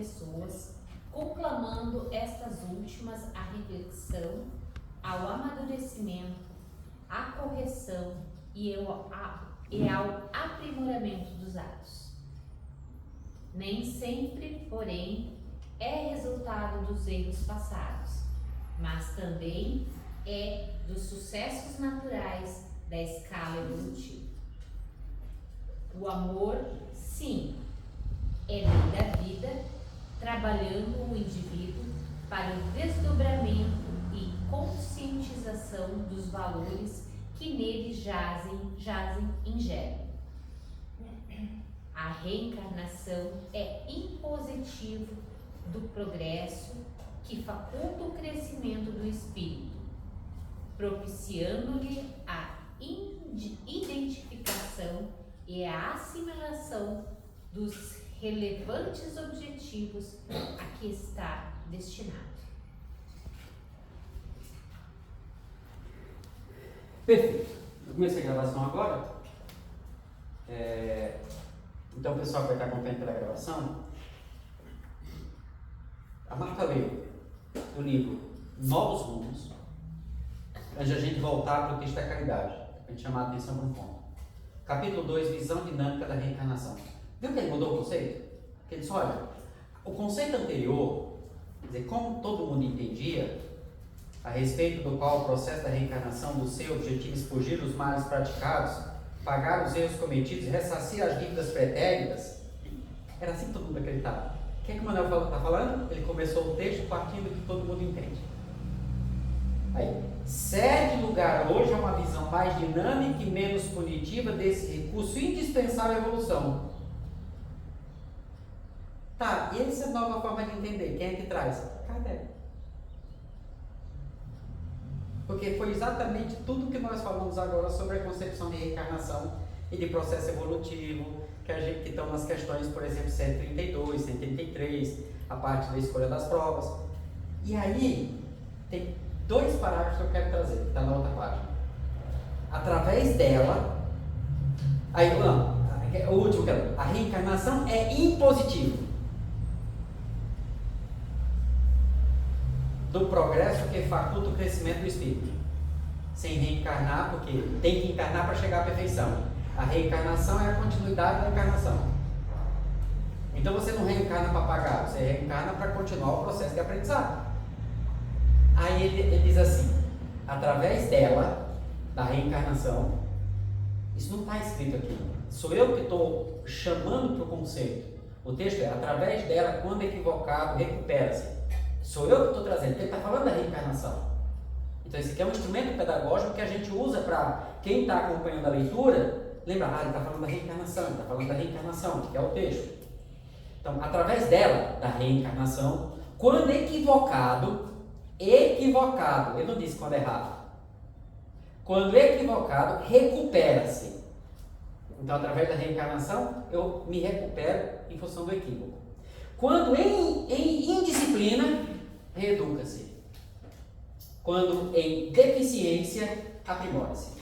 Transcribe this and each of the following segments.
pessoas, conclamando estas últimas à reflexão, ao amadurecimento, à correção e ao aprimoramento dos atos. Nem sempre, porém, é resultado dos erros passados, mas também é dos sucessos naturais da escala evolutiva. O amor, sim, é lei da vida, trabalhando o indivíduo para o desdobramento e conscientização dos valores que nele jazem em germe. A reencarnação é impositivo do progresso que faculta o crescimento do espírito, propiciando-lhe a identificação e a assimilação dos relevantes objetivos a que está destinado. Perfeito. Eu comecei a gravação agora. Então, o pessoal que vai estar acompanhando pela gravação, a Marta leu o livro Novos Rumos, antes de a gente voltar para o texto da caridade, para a gente chamar a atenção para um ponto. Capítulo 2, Visão Dinâmica da Reencarnação. Viu que ele mudou o conceito? Ele disse, olha, o conceito anterior, quer dizer, como todo mundo entendia, a respeito do qual o processo da reencarnação do seu objetivo expurgir os males praticados, pagar os erros cometidos e ressarcir as dívidas pretéritas, era assim que todo mundo acreditava. O que é que o Manuel está falando? Ele começou o texto partindo do que todo mundo entende. Aí, cede lugar hoje a uma visão mais dinâmica e menos punitiva desse recurso indispensável à evolução. Tá, e essa nova forma de entender, quem é que traz? Kardec. Porque foi exatamente tudo que nós falamos agora sobre a concepção de reencarnação e de processo evolutivo, que a gente que estão nas questões, por exemplo, 132, 133, a parte da escolha das provas. E aí, tem 2 parágrafos que eu quero trazer, que está na outra página. Através dela, aí, não, o último que é, a reencarnação é impositiva do progresso que faculta o crescimento do espírito. Sem reencarnar, porque tem que encarnar para chegar à perfeição. A reencarnação é a continuidade da encarnação. Então você não reencarna para pagar, você reencarna para continuar o processo de aprendizado. Aí ele diz assim, através dela, da reencarnação, isso não está escrito aqui, sou eu que estou chamando para o conceito. O texto é, através dela, quando equivocado, recupera-se. Sou eu que estou trazendo, porque ele está falando da reencarnação. Então esse aqui é um instrumento pedagógico que a gente usa para quem está acompanhando a leitura, lembrar, ele está falando da reencarnação, ele está falando da reencarnação, que é o texto. Então, através dela, da reencarnação, quando equivocado, ele não disse quando errado. Quando equivocado, recupera-se. Então, através da reencarnação, eu me recupero em função do equívoco. Quando em indisciplina, reeduca-se. Quando em deficiência, aprimora-se.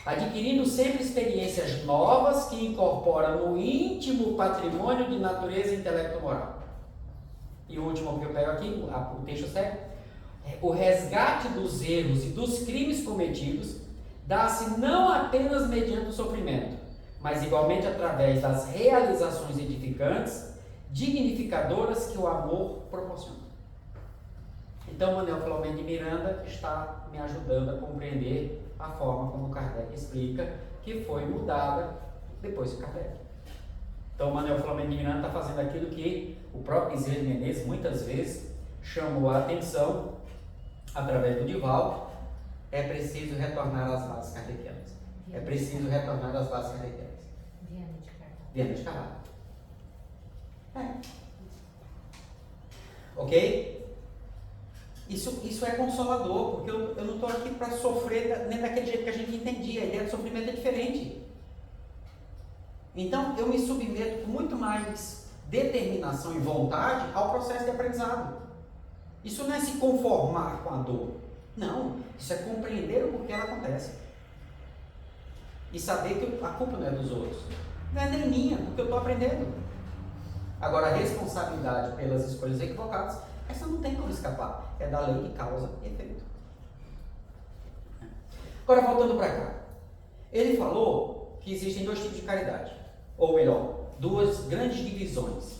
Adquirindo sempre experiências novas que incorporam no íntimo patrimônio de natureza intelecto-moral. E o último que eu pego aqui, o texto segue. O resgate dos erros e dos crimes cometidos dá-se não apenas mediante o sofrimento, mas igualmente através das realizações edificantes, dignificadoras que o amor proporciona. Então, Manuel Filomeno de Miranda está me ajudando a compreender a forma como Kardec explica, que foi mudada depois de Kardec. Então, Manuel Filomeno de Miranda está fazendo aquilo que o próprio Bezerra de Menezes muitas vezes chamou a atenção através do Divaldo. É preciso retornar às bases kardecianas. É preciso retornar às bases kardecianas. Viana de Carvalho. Ok? Isso é consolador, porque eu não estou aqui para sofrer nem daquele jeito que a gente entendia. A ideia de sofrimento é diferente. Então, eu me submeto com muito mais determinação e vontade ao processo de aprendizado. Isso não é se conformar com a dor. Não, isso é compreender o porquê ela acontece. E saber que a culpa não é dos outros. Não é nem minha, porque eu estou aprendendo. Agora, a responsabilidade pelas escolhas equivocadas, essa não tem como escapar. É da lei de causa e efeito. Agora, voltando para cá. Ele falou que existem dois tipos de caridade. Ou melhor, duas grandes divisões.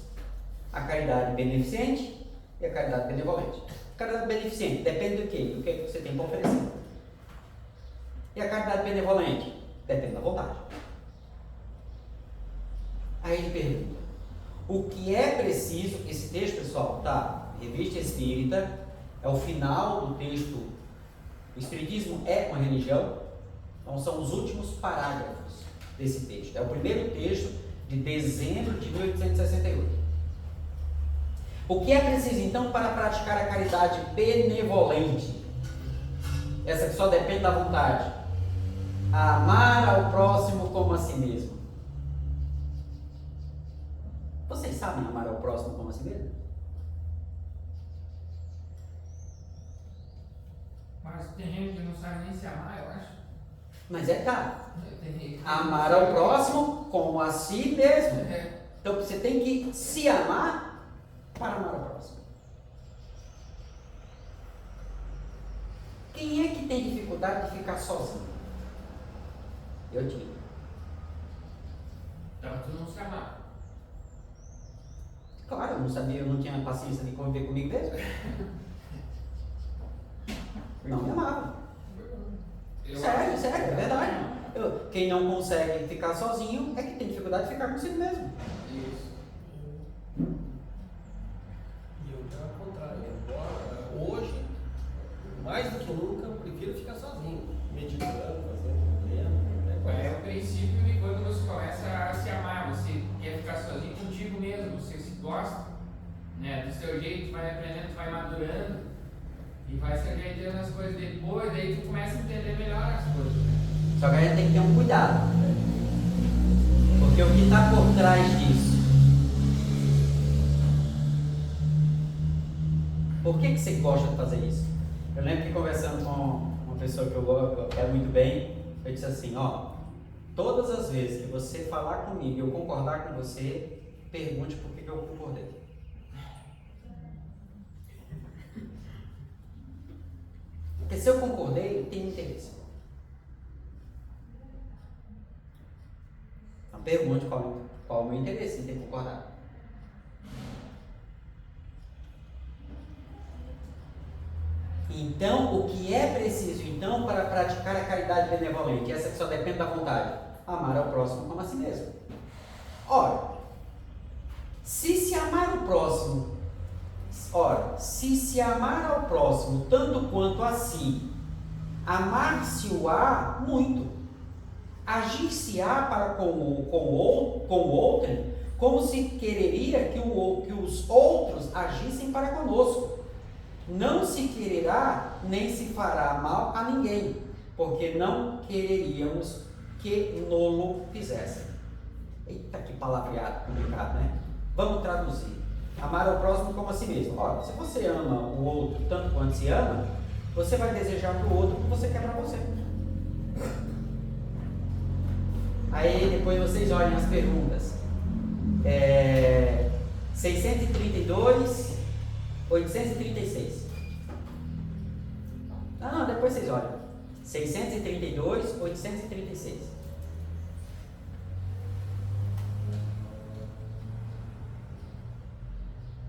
A caridade beneficente e a caridade benevolente. A caridade beneficente depende do quê? Do que você tem para oferecer. E a caridade benevolente? Depende da vontade. Aí ele pergunta, o que é preciso, esse texto, pessoal, tá, Revista Espírita, é o final do texto, o Espiritismo é uma religião, então são os últimos parágrafos desse texto, é o primeiro texto de dezembro de 1868. O que é preciso então para praticar a caridade benevolente? Essa que só depende da vontade. Amar ao próximo como a si mesmo. Vocês sabem amar ao próximo como a si mesmo? Mas tem gente que não sabe nem se amar, eu acho. Mas é claro. Tem gente que Amar ao próximo como a si mesmo. É. Então você tem que se amar para amar ao próximo. Quem é que tem dificuldade de ficar sozinho? Eu tinha. Então tu não se amar. Claro, eu não sabia, eu não tinha paciência de conviver comigo mesmo. Não me amava. Sério, é verdade. Quem não consegue ficar sozinho é que tem dificuldade de ficar consigo mesmo. Isso. E eu já ao contrário. Hoje, mais do que nunca, eu prefiro ficar sozinho, meditando, fazendo lendo. É o princípio de quando você começa a se amar, você quer ficar sozinho contigo mesmo, você se gosta, né? Do seu jeito, vai aprendendo, vai madurando e vai se ajeitando as coisas depois, daí tu começa a entender melhor as coisas. Né? Só que a gente tem que ter um cuidado. Porque o que está por trás disso? Por que você gosta de fazer isso? Eu lembro que conversando com uma pessoa que eu quero muito bem, eu disse assim, ó, todas as vezes que você falar comigo e eu concordar com você, pergunte por que eu concordei. Porque se eu concordei, tem interesse. Então pergunte qual é o meu interesse em ter concordado. Então, o que é preciso então para praticar a caridade benevolente? Essa que só depende da vontade. Amar ao próximo como a si mesmo. Ora, se amar ao próximo tanto quanto a si, amar-se-o-á muito, agir-se-á para com o outro, como se quereria que os outros agissem para conosco. Não se quererá, nem se fará mal a ninguém, porque não quereríamos que nolo fizessem. Eita, que palavreado complicado, né? Vamos traduzir. Amar ao próximo como a si mesmo. Ora, se você ama o outro tanto quanto se ama, você vai desejar para o outro o que você quer para você. Aí depois vocês olhem as perguntas. 632, 836. Não, depois vocês olham. 632, 836.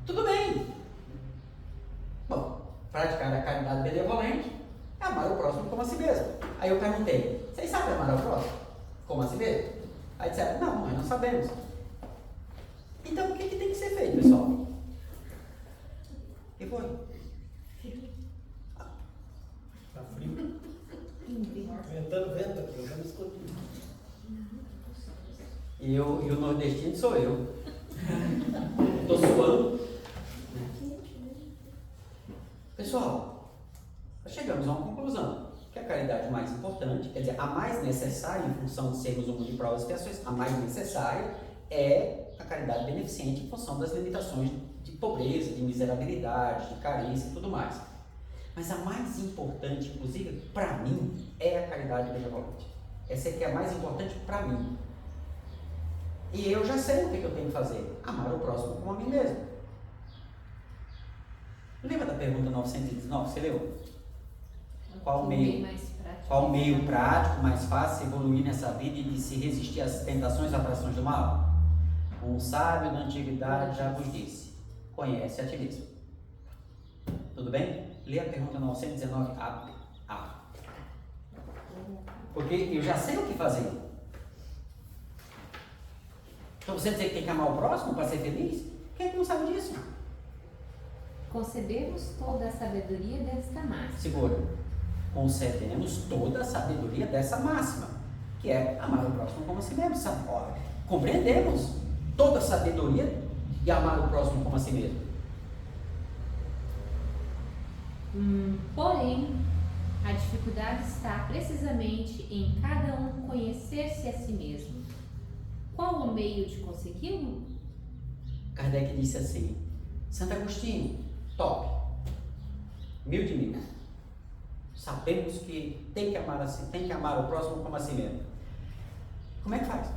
Tudo bem. Bom, praticar a caridade benevolente é amar o próximo como a si mesmo. Aí eu perguntei, vocês sabem amar o próximo como a si mesmo? Aí disseram, não, nós não sabemos. Então o que tem que ser feito, pessoal? O que foi? Tá frio. Ventando vento aqui, eu vou escondido. E o nordestino sou eu. Estou suando. Pessoal, chegamos a uma conclusão. Que a caridade mais importante, quer dizer, a mais necessária em função de sermos um mundo de provas e expiações, a mais necessária é a caridade beneficente em função das limitações de pobreza, de miserabilidade, de carência e tudo mais. Mas a mais importante, inclusive para mim, é a caridade benevolente. Essa aqui é a mais importante para mim. E eu já sei o que eu tenho que fazer. Amar o próximo como a mim mesmo. Lembra da pergunta 919? Você leu? Qual o meio prático mais fácil de evoluir nessa vida e de se resistir às tentações e atrações do mal? Um sábio da antiguidade já vos disse: conhece a ti mesmo. Tudo bem? Lê a pergunta 919A. Porque eu já sei o que fazer. Então você dizer que tem que amar o próximo para ser feliz? Quem é que não sabe disso? Concebemos toda a sabedoria desta máxima. Segura. Concedemos toda a sabedoria dessa máxima, que é amar o próximo como a si mesmo. Compreendemos toda a sabedoria de amar o próximo como a si mesmo. Porém, a dificuldade está precisamente em cada um conhecer-se a si mesmo. Qual o meio de consegui-lo? Kardec disse assim: Santo Agostinho, top, 1000 de 1000. Sabemos que tem que amar assim, tem que amar o próximo como a si mesmo. Como é que faz?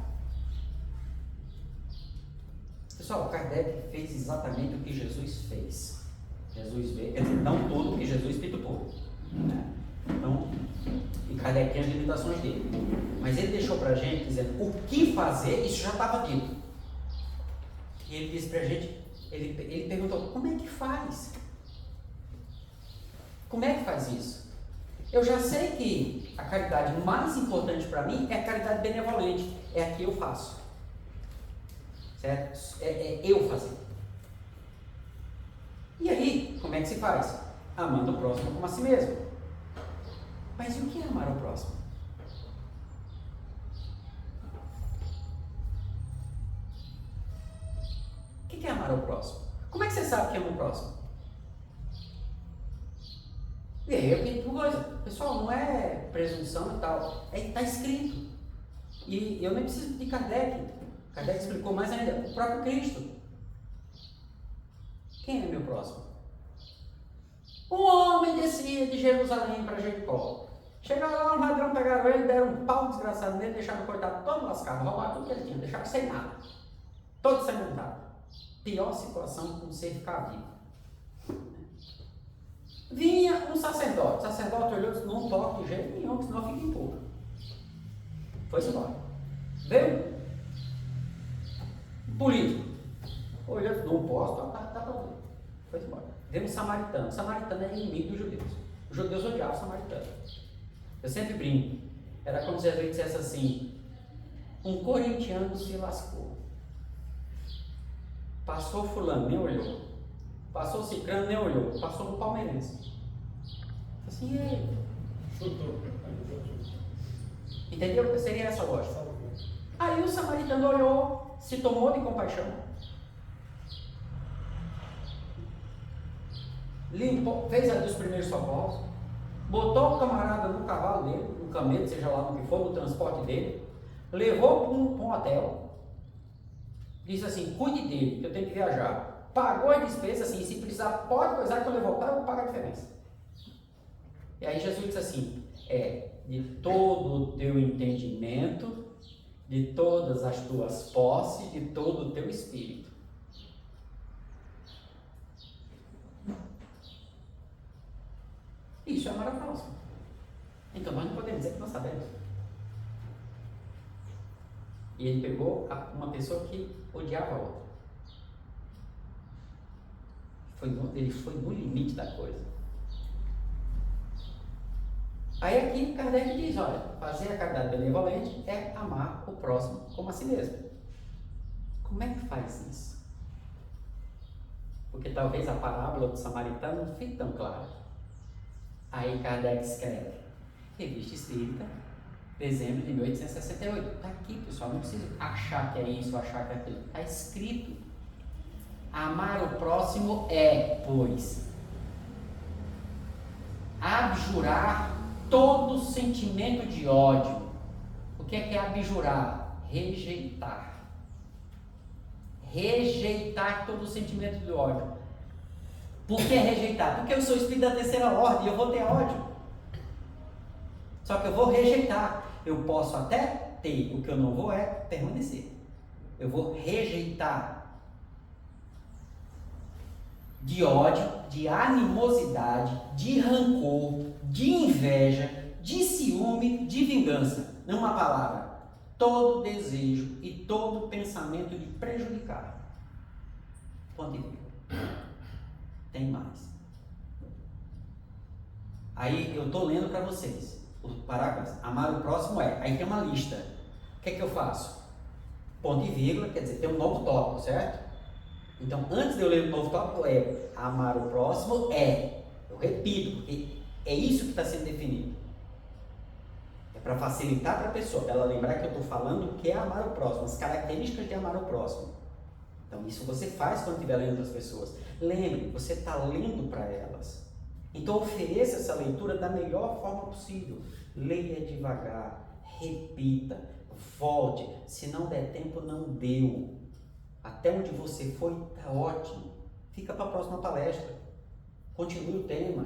Pessoal, Kardec fez exatamente o que Jesus fez. Jesus veio, quer dizer, não tudo, porque Jesus fez tudo, né? Então, e Kardec tem as limitações dele. Mas ele deixou pra gente dizendo o que fazer, isso já estava dito. E ele disse pra gente, ele perguntou, como é que faz? Como é que faz isso? Eu já sei que a caridade mais importante para mim é a caridade benevolente. É a que eu faço. Certo? É eu fazer. E aí, como é que se faz? Amando o próximo como a si mesmo. Mas e o que é amar o próximo? O que é amar o próximo? Como é que você sabe que ama o próximo? E aí eu tenho uma coisa, pessoal, não é presunção e tal, está escrito. E eu nem preciso de Kardec. Kardec explicou mais ainda, o próprio Cristo. Quem é meu próximo? Um homem descia de Jerusalém para Jericó. Chegaram lá, um ladrão, pegaram ele, deram um pau desgraçado nele, deixaram o coitado todo lascado, roubaram tudo que ele tinha, deixaram sem nada. Todo sangrentado. Pior situação que um ser ficar vivo. Vinha um sacerdote. O sacerdote olhou e disse: não toque de jeito nenhum, senão fica impuro. Foi-se embora. Veio um político. Olhou e disse: não posso, tá para ver. Foi-se embora. Veio um samaritano. O samaritano era inimigo dos judeus. Os judeus odiavam o samaritano. Eu sempre brinco. Era como se a gente dissesse assim: um corintiano se lascou. Passou fulano, nem olhou. Passou cicrano, nem olhou. Passou no palmeirense. Assim, e aí? Chutou. Entendeu? Seria essa a lógica. Aí o samaritano olhou, se tomou de compaixão. Limpou, fez ali os primeiros socorros. Botou o camarada no cavalo dele, no camelo, seja lá no que for, no transporte dele. Levou para um hotel. Disse assim: cuide dele, que eu tenho que viajar. Pagou a despesa, assim, se precisar, pode coisar, quando eu voltar, eu vou pagar a diferença. E aí Jesus disse assim: de todo o teu entendimento, de todas as tuas posses, de todo o teu espírito. Isso é amar ao próximo. Então nós não podemos dizer que nós sabemos. E ele pegou uma pessoa que odiava a outra. Ele foi no limite da coisa. Aí aqui Kardec diz: olha, fazer a caridade benevolente é amar o próximo como a si mesmo. Como é que faz isso? Porque talvez a parábola do samaritano não fique tão clara. Aí Kardec escreve: Revista Espírita, dezembro de 1868. Está aqui, pessoal, não precisa achar que é isso, achar que é aquilo. Está escrito. Amar o próximo é, pois, abjurar todo sentimento de ódio. O que é abjurar? Rejeitar. Rejeitar todo sentimento de ódio. Por que rejeitar? Porque eu sou espírito da terceira ordem e eu vou ter ódio. Só que eu vou rejeitar. Eu posso até ter, o que eu não vou é permanecer. eu vou rejeitar. De ódio, de animosidade, de rancor, de inveja, de ciúme, de vingança. Numa palavra, todo desejo e todo pensamento de prejudicar. Ponto e vírgula. Tem mais. Aí eu estou lendo para vocês. O parágrafo, amar o próximo é. Aí tem uma lista. O que é que eu faço? Ponto e vírgula, quer dizer, tem um novo tópico, certo? Então, antes de eu ler o novo tópico, é amar o próximo é. Eu repito, porque é isso que está sendo definido. É para facilitar para a pessoa, para ela lembrar que eu estou falando o que é amar o próximo, as características de amar o próximo. Então, isso você faz quando estiver lendo para as pessoas. Lembre, você está lendo para elas. Então, ofereça essa leitura da melhor forma possível. Leia devagar, repita, volte. Se não der tempo, não deu. Até onde você foi, está ótimo. Fica para a próxima palestra. Continue o tema.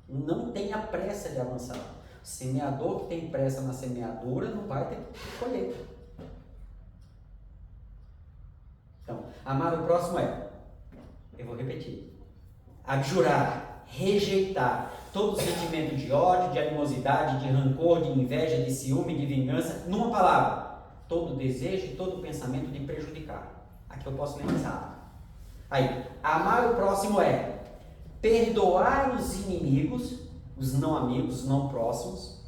Não tenha pressa de avançar. Semeador que tem pressa na semeadura não vai ter colheita. Então, amar o próximo é, eu vou repetir, abjurar, rejeitar todo sentimento de ódio, de animosidade, de rancor, de inveja, de ciúme, de vingança, numa palavra, todo desejo e todo pensamento de prejudicar. Aqui eu posso ler mais rápido. Aí, amar o próximo é perdoar os inimigos, os não amigos, os não próximos,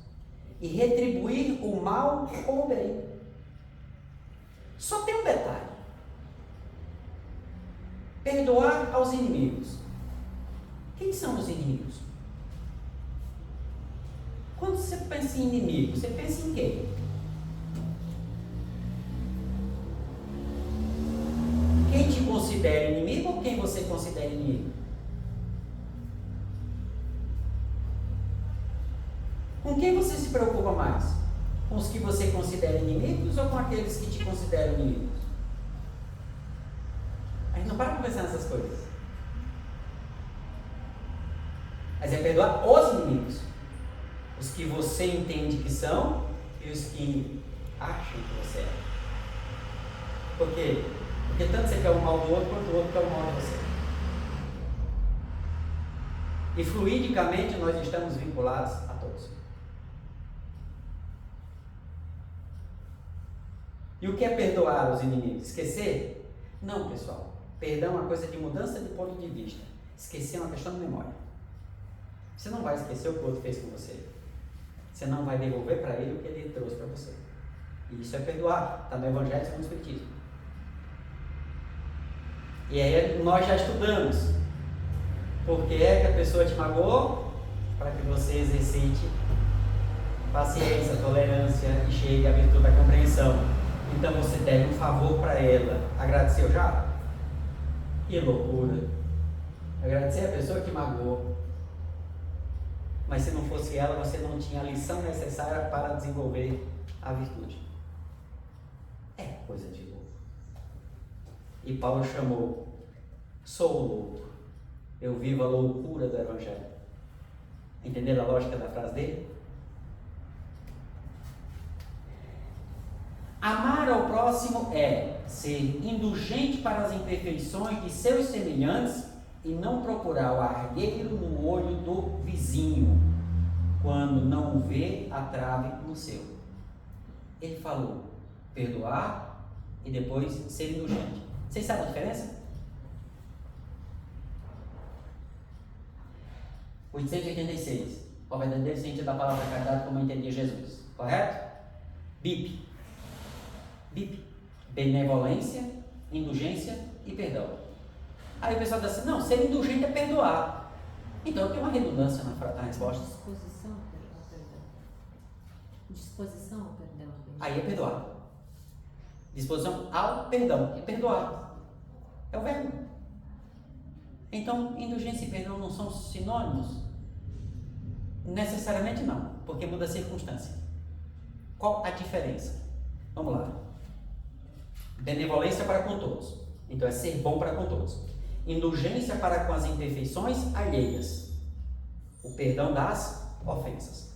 e retribuir o mal com o bem. Só tem um detalhe. Perdoar aos inimigos. Quem são os inimigos? Quando você pensa em inimigo, você pensa em quem? Quem te considera inimigo ou quem você considera inimigo? Com quem você se preocupa mais? Com os que você considera inimigos ou com aqueles que te consideram inimigos? A gente não para de pensar nessas coisas. Mas é perdoar os inimigos. Os que você entende que são e os que acham que você é. Por quê? Porque tanto você quer o mal do outro quanto o outro quer o mal de você. E fluidicamente nós estamos vinculados a todos. E o que é perdoar os inimigos? Esquecer? Não, pessoal. Perdão é uma coisa de mudança de ponto de vista. Esquecer é uma questão de memória. Você não vai esquecer o que o outro fez com você. Você não vai devolver para ele o que ele trouxe para você. E isso é perdoar. Está no Evangelho segundo o Espiritismo. E aí nós já estudamos. Por que é que a pessoa te magoou? Para que você exercite paciência, tolerância e chegue à virtude da compreensão. Então você deve um favor para ela. Agradeceu já? Que loucura! Agradecer a pessoa que magoou. Mas se não fosse ela, você não tinha a lição necessária para desenvolver a virtude. É coisa de louco. E Paulo chamou, sou louco. Eu vivo a loucura do Evangelho. Entenderam a lógica da frase dele? Amar ao próximo é ser indulgente para as imperfeições de seus semelhantes e não procurar o argueiro no olho do vizinho, quando não vê a trave no seu. Ele falou perdoar e depois ser indulgente. Vocês sabem a diferença? 886. O verdadeiro sentido da palavra caridade como entendia Jesus. Correto? BIP. BIP. Benevolência, indulgência e perdão. Aí o pessoal diz assim, não, ser indulgente é perdoar. Então tem uma redundância na resposta. Disposição ao perdão. Disposição ao perdão. Aí é perdoar. Disposição ao perdão. É perdoar. É o verbo. Então, indulgência e perdão não são sinônimos? Necessariamente não, porque muda a circunstância. Qual a diferença? Vamos lá. Benevolência para com todos. Então é ser bom para com todos. Indulgência para com as imperfeições alheias. O perdão das ofensas.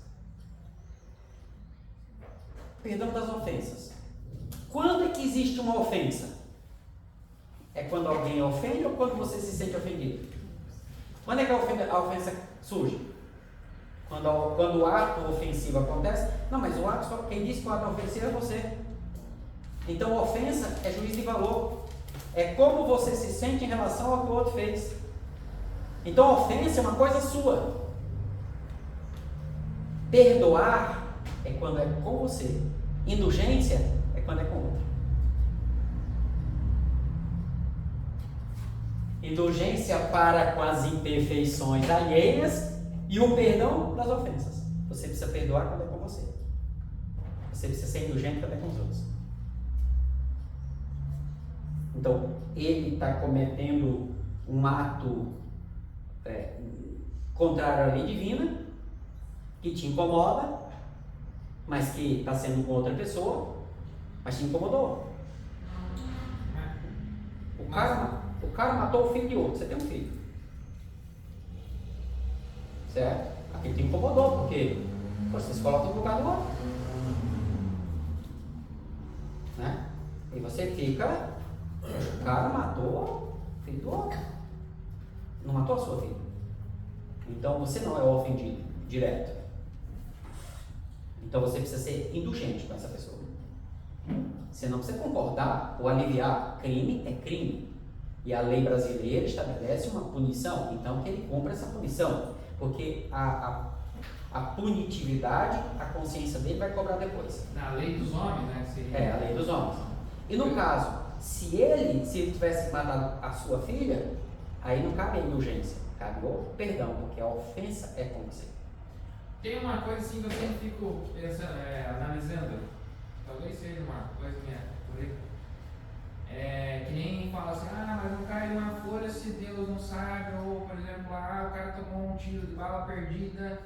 Perdão das ofensas. Quando é que existe uma ofensa? É quando alguém ofende ou quando você se sente ofendido? Quando é que a ofensa surge? Quando o ato ofensivo acontece? Não, mas o ato, só quem diz que o ato ofensivo é você. Então, ofensa é juízo de valor. É como você se sente em relação ao que o outro fez. Então, ofensa é uma coisa sua. Perdoar é quando é com você. Indulgência é quando é com outro. Indulgência para com as imperfeições alheias e o perdão das ofensas. Você precisa perdoar quando é com você. Você precisa ser indulgente quando é com os outros. Então, ele está cometendo um ato contrário à lei divina, que te incomoda, mas que está sendo com outra pessoa, mas te incomodou. O cara matou o filho de outro. Você tem um filho, certo? Aquilo te incomodou, porque você se coloca no lugar do outro, né? E você fica, o cara matou o filho do outro, não matou a sua filha. Então você não é o ofendido direto. Então você precisa ser indulgente com essa pessoa. Você não precisa concordar ou aliviar. Crime é crime. E a lei brasileira estabelece uma punição. Então que ele cumpra essa punição. Porque a punitividade, a consciência dele vai cobrar depois. Na lei dos homens, né? É, a lei dos homens. E no caso, se ele tivesse matado a sua filha, aí não cabe a indulgência, cabe o perdão, porque a ofensa é com você. Tem uma coisa assim que eu sempre fico pensando, analisando, talvez seja uma coisa minha por aí, que nem fala assim, mas não cai uma folha se Deus não sabe, ou por exemplo, o cara tomou um tiro de bala perdida,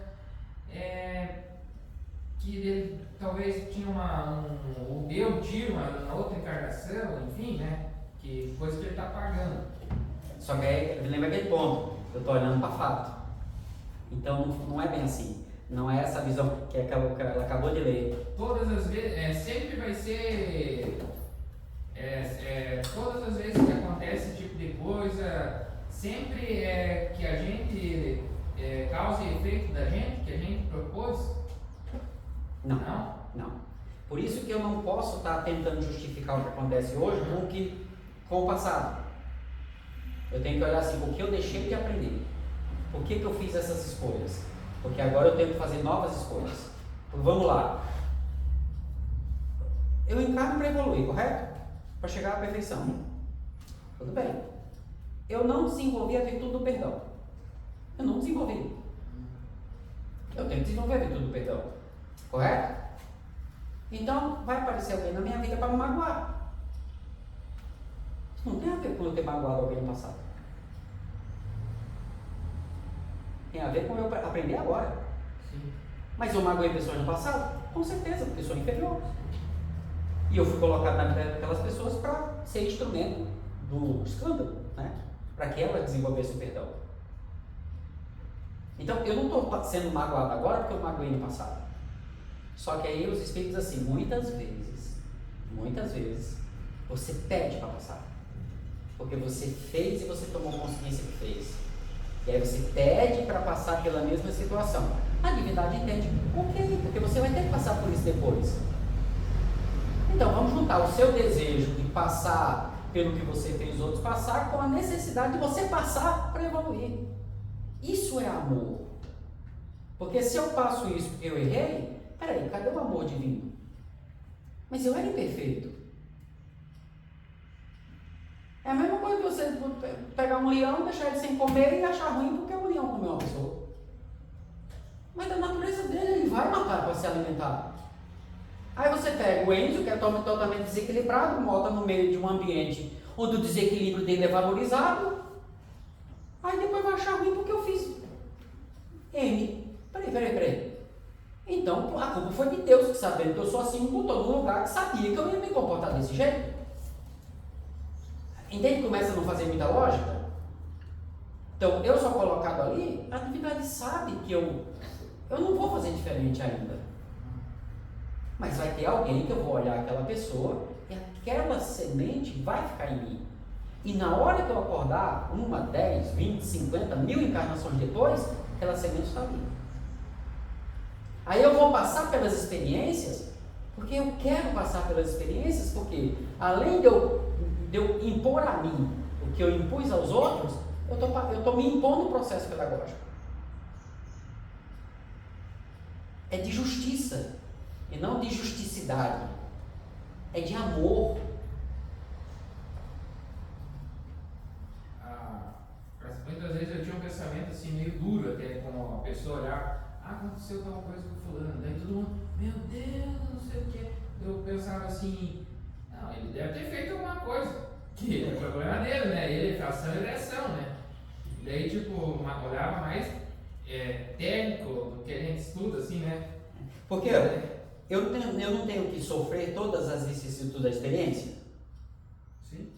que ele talvez tinha ou deu um tiro na outra encarnação, enfim, né, que coisa que ele está pagando. Só que aí, lembra aquele ponto, eu estou olhando para fato, então não é bem assim. Não é essa visão que ela acabou de ler. Todas as vezes, sempre vai ser. Todas as vezes que acontece esse tipo de coisa, sempre é que a gente causa efeito da gente, que a gente propôs? Não. Por isso que eu não posso estar tentando justificar o que acontece hoje com o passado. Eu tenho que olhar assim, o que eu deixei de aprender? Por que eu fiz essas escolhas? Porque agora eu tenho que fazer novas escolhas. Vamos lá. Eu encarno para evoluir, correto? Para chegar à perfeição. Tudo bem. Eu não desenvolvi a virtude do perdão. Eu não desenvolvi. Eu tenho que desenvolver a virtude do perdão. Correto? Então, vai aparecer alguém na minha vida para me magoar. Isso não tem a ver com eu ter magoado alguém no passado. Tem a ver com eu aprender agora. Sim. Mas eu magoei pessoas no passado? Com certeza, porque eu sou inferior. E eu fui colocado na vida daquelas pessoas para ser instrumento do escândalo, né? Para que elas desenvolvessem o perdão. Então, eu não estou sendo magoado agora porque eu magoei no passado. Só que aí os espíritos, assim, muitas vezes, você pede para passar. Porque você fez e você tomou consciência que fez. E aí você pede para passar pela mesma situação. A divindade entende, ok, porque você vai ter que passar por isso depois. Então vamos juntar o seu desejo de passar pelo que você fez os outros passar com a necessidade de você passar para evoluir. Isso é amor. Porque se eu passo isso porque eu errei, peraí, cadê o amor divino? Mas eu era imperfeito. É a mesma coisa que você pegar um leão, deixar ele sem comer e achar ruim porque o leão comeu uma pessoa. Mas da natureza dele, ele vai matar para se alimentar. Aí você pega o Enzo, que é totalmente desequilibrado, bota no meio de um ambiente onde o desequilíbrio dele é valorizado. Aí depois vai achar ruim porque eu fiz M. Peraí. Então a culpa foi de Deus, que sabendo que eu sou assim, me botou num lugar que sabia que eu ia me comportar desse jeito. Entende que começa a não fazer muita lógica? Então, eu sou colocado ali, a divindade sabe que eu não vou fazer diferente ainda. Mas vai ter alguém que eu vou olhar aquela pessoa e aquela semente vai ficar em mim. E na hora que eu acordar, 1, 10, 20, 50, 1000 encarnações depois, aquela semente está ali. Aí eu vou passar pelas experiências, porque eu quero passar pelas experiências, porque além de eu impor a mim o que eu impus aos outros, eu estou me impondo o processo pedagógico. É de justiça, e não de justicidade. É de amor. Muitas vezes eu tinha um pensamento assim meio duro até com a pessoa olhar, aconteceu tal coisa com o fulano, daí todo mundo, meu Deus, não sei o que. Eu pensava assim, não, ele deve ter feito alguma coisa, que é o problema dele, né? Ele é ação e reação, né? E daí tipo, olhava mais técnico do que a gente estuda, assim, né? Porque eu não tenho que sofrer todas as vicissitudes da experiência. Sim.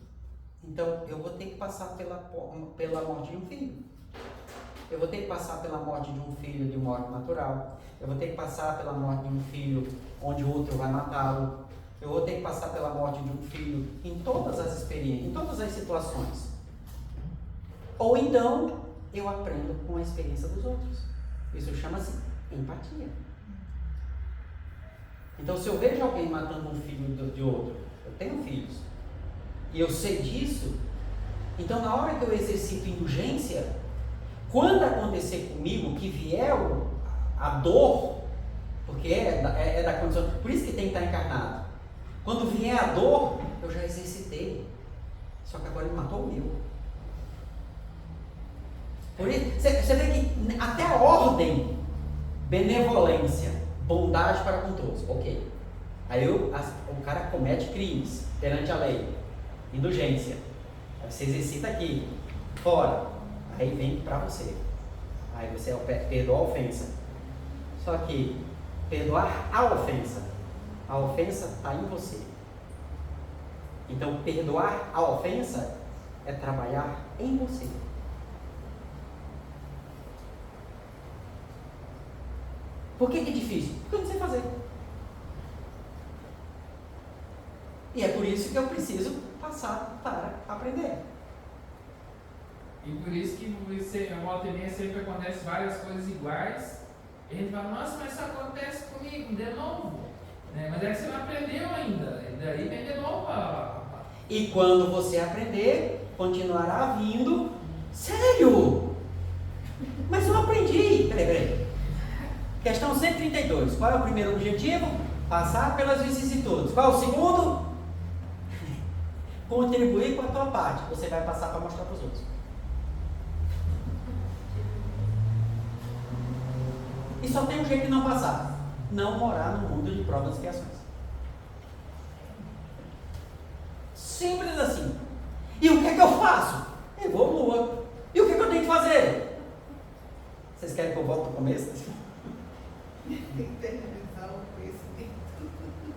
Então, eu vou ter que passar pela morte de um filho. Eu vou ter que passar pela morte de um filho de morte natural. Eu vou ter que passar pela morte de um filho onde o outro vai matá-lo. Eu vou ter que passar pela morte de um filho em todas as experiências, em todas as situações. Ou então, eu aprendo com a experiência dos outros. Isso chama-se empatia. Então, se eu vejo alguém matando um filho de outro, eu tenho filhos, e eu sei disso, então na hora que eu exercito indulgência, quando acontecer comigo, que vier a dor, porque é da condição, por isso que tem que estar encarnado, quando vier a dor, eu já exercitei, só que agora ele matou o meu. Por isso, você vê que até a ordem, benevolência, bondade para com todos, ok. Aí o cara comete crimes perante a lei, indulgência. Aí você exercita aqui, fora. Aí vem para você. Aí você perdoa a ofensa. Só que perdoar a ofensa está em você. Então perdoar a ofensa é trabalhar em você. Por que é difícil? Porque eu não sei fazer. E é por isso que eu preciso passar para aprender. E por isso que a volta e meia sempre acontece várias coisas iguais. E a gente fala, nossa, mas isso acontece comigo de novo. Né? Mas é que você não aprendeu ainda. E daí vem de novo E quando você aprender, continuará vindo. Sério? Mas eu aprendi. Peraí. Questão 132. Qual é o primeiro objetivo? Passar pelas vicissitudes. Qual é o segundo? Contribuir com a tua parte. Você vai passar para mostrar para os outros. E só tem um jeito de não passar. Não morar no mundo de provas e expiações. Simples assim. E o que é que eu faço? Evolua. E o que é que eu tenho que fazer? Vocês querem que eu volte ao começo? Internalizar o conhecimento.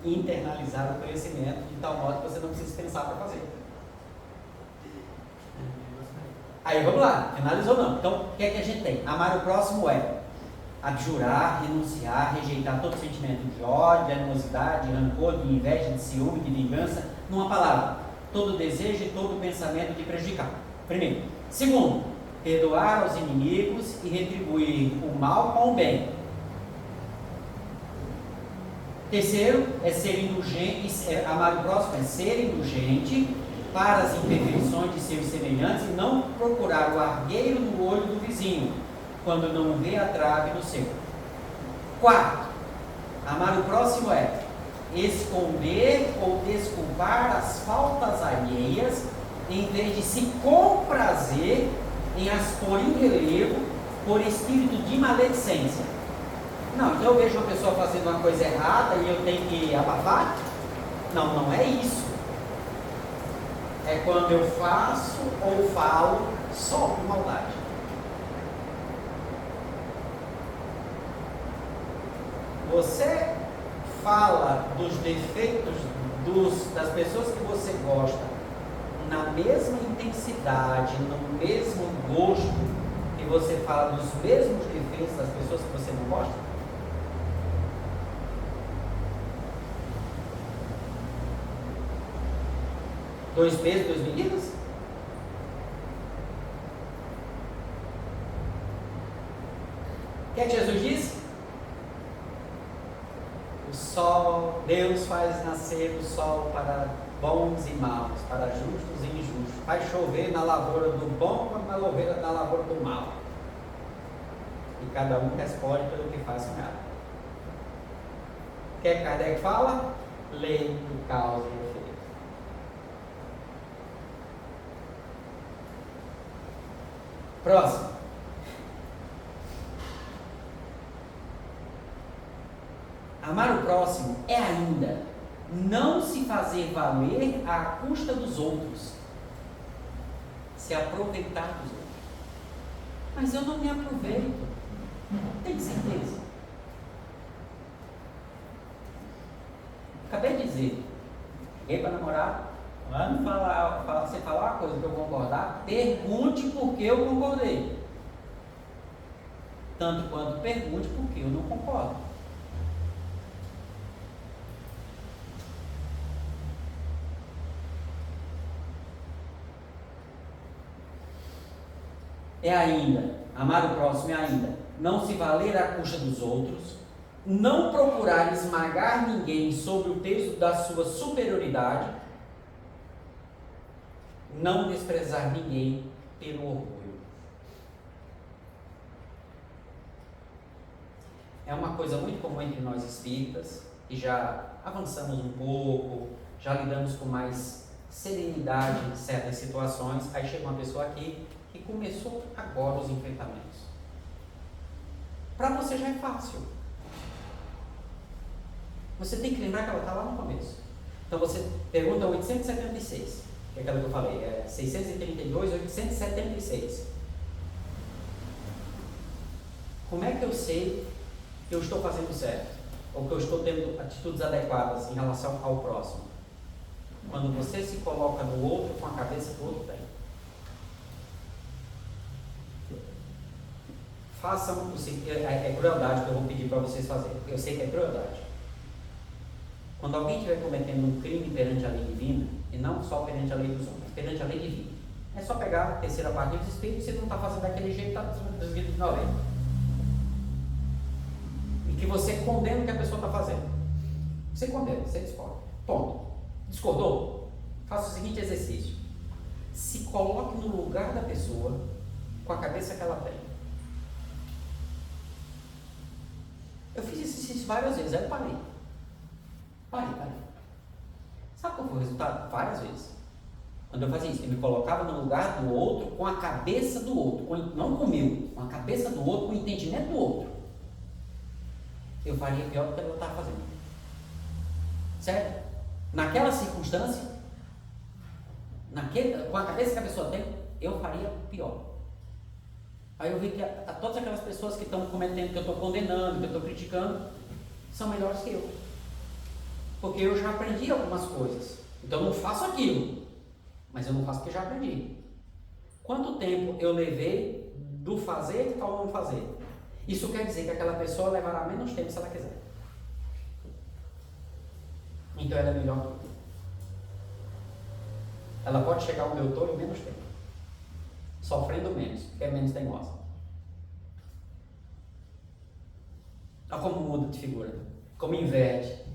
Internalizar o conhecimento de tal modo que você não precisa pensar para fazer. Aí vamos lá, finalizou não. Então, o que é que a gente tem? Amar o próximo é abjurar, renunciar, rejeitar todo sentimento de ódio, de animosidade, de rancor, de inveja, de ciúme, de vingança. Numa palavra, todo desejo e todo pensamento de prejudicar. Primeiro. Segundo, perdoar aos inimigos e retribuir o mal com o bem. Terceiro, é ser indulgente, amar o próximo é ser indulgente para as imperfeições de seus semelhantes e não procurar o argueiro no olho do vizinho, quando não vê a trave no seu. Quarto, amar o próximo é esconder ou desculpar as faltas alheias, em vez de se comprazer em as pôr em relevo por espírito de maledicência. Não, então eu vejo uma pessoa fazendo uma coisa errada e eu tenho que abafar? Não, não é isso. É quando eu faço ou falo só por maldade. Você fala dos defeitos das pessoas que você gosta na mesma intensidade, no mesmo gosto que você fala dos mesmos defeitos das pessoas que você não gosta? 2 pesos, 2 medidas? O que é que Jesus disse? O sol, Deus faz nascer o sol para bons e maus, para justos e injustos. Faz chover na lavoura do bom como na lavoura do mal. E cada um responde pelo que faz com ela. O que é que Kardec fala? Lei de causa e efeito. Próximo. Amar o próximo é ainda não se fazer valer à custa dos outros, se aproveitar dos outros. Mas eu não me aproveito. Tem certeza? Acabei de dizer, cheguei para namorar, quando você falar uma coisa que eu concordar, pergunte por que eu concordei. Tanto quanto pergunte por que eu não concordo. É ainda, amar o próximo é ainda, não se valer à custa dos outros, não procurar esmagar ninguém sob o peso da sua superioridade, não desprezar ninguém pelo orgulho. É uma coisa muito comum entre nós espíritas, e já avançamos um pouco, já lidamos com mais serenidade em certas situações. Aí chega uma pessoa aqui que começou agora os enfrentamentos. Para você já é fácil. Você tem que lembrar que ela está lá no começo. Então você pergunta 876, que é aquela que eu falei, é 632, 876. Como é que eu sei que eu estou fazendo certo? Ou que eu estou tendo atitudes adequadas em relação ao próximo? Quando você se coloca no outro com a cabeça do outro bem. Façam o seguinte, é crueldade que eu vou pedir para vocês fazerem, porque eu sei que é crueldade. Quando alguém estiver cometendo um crime perante a lei divina, e não só perante a lei dos homens, perante a lei divina, é só pegar a terceira parte dos espíritos, se não está fazendo daquele jeito, está desviando de 90. E que você condena o que a pessoa está fazendo. Você condena, você discorda. Ponto. Discordou? Faça o seguinte exercício. Se coloque no lugar da pessoa com a cabeça que ela tem. Eu fiz esse exercício várias vezes, aí eu parei. Sabe qual foi o resultado? Várias vezes. Quando eu fazia isso, eu me colocava no lugar do outro com a cabeça do outro, não com o meu, com a cabeça do outro, com o entendimento do outro. Eu faria pior do que ela estava fazendo. Certo? Naquela circunstância, com a cabeça que a pessoa tem, eu faria pior. Aí eu vi que todas aquelas pessoas que estão cometendo, que eu estou condenando, que eu estou criticando, são melhores que eu. Porque eu já aprendi algumas coisas. Então eu não faço aquilo, mas eu não faço porque já aprendi. Quanto tempo eu levei do fazer ao não fazer? Isso quer dizer que aquela pessoa levará menos tempo se ela quiser. Então ela é melhor que eu. Ela pode chegar ao meu touro em menos tempo, sofrendo menos, porque é menos teimosa. Olha como muda de figura, como inverte.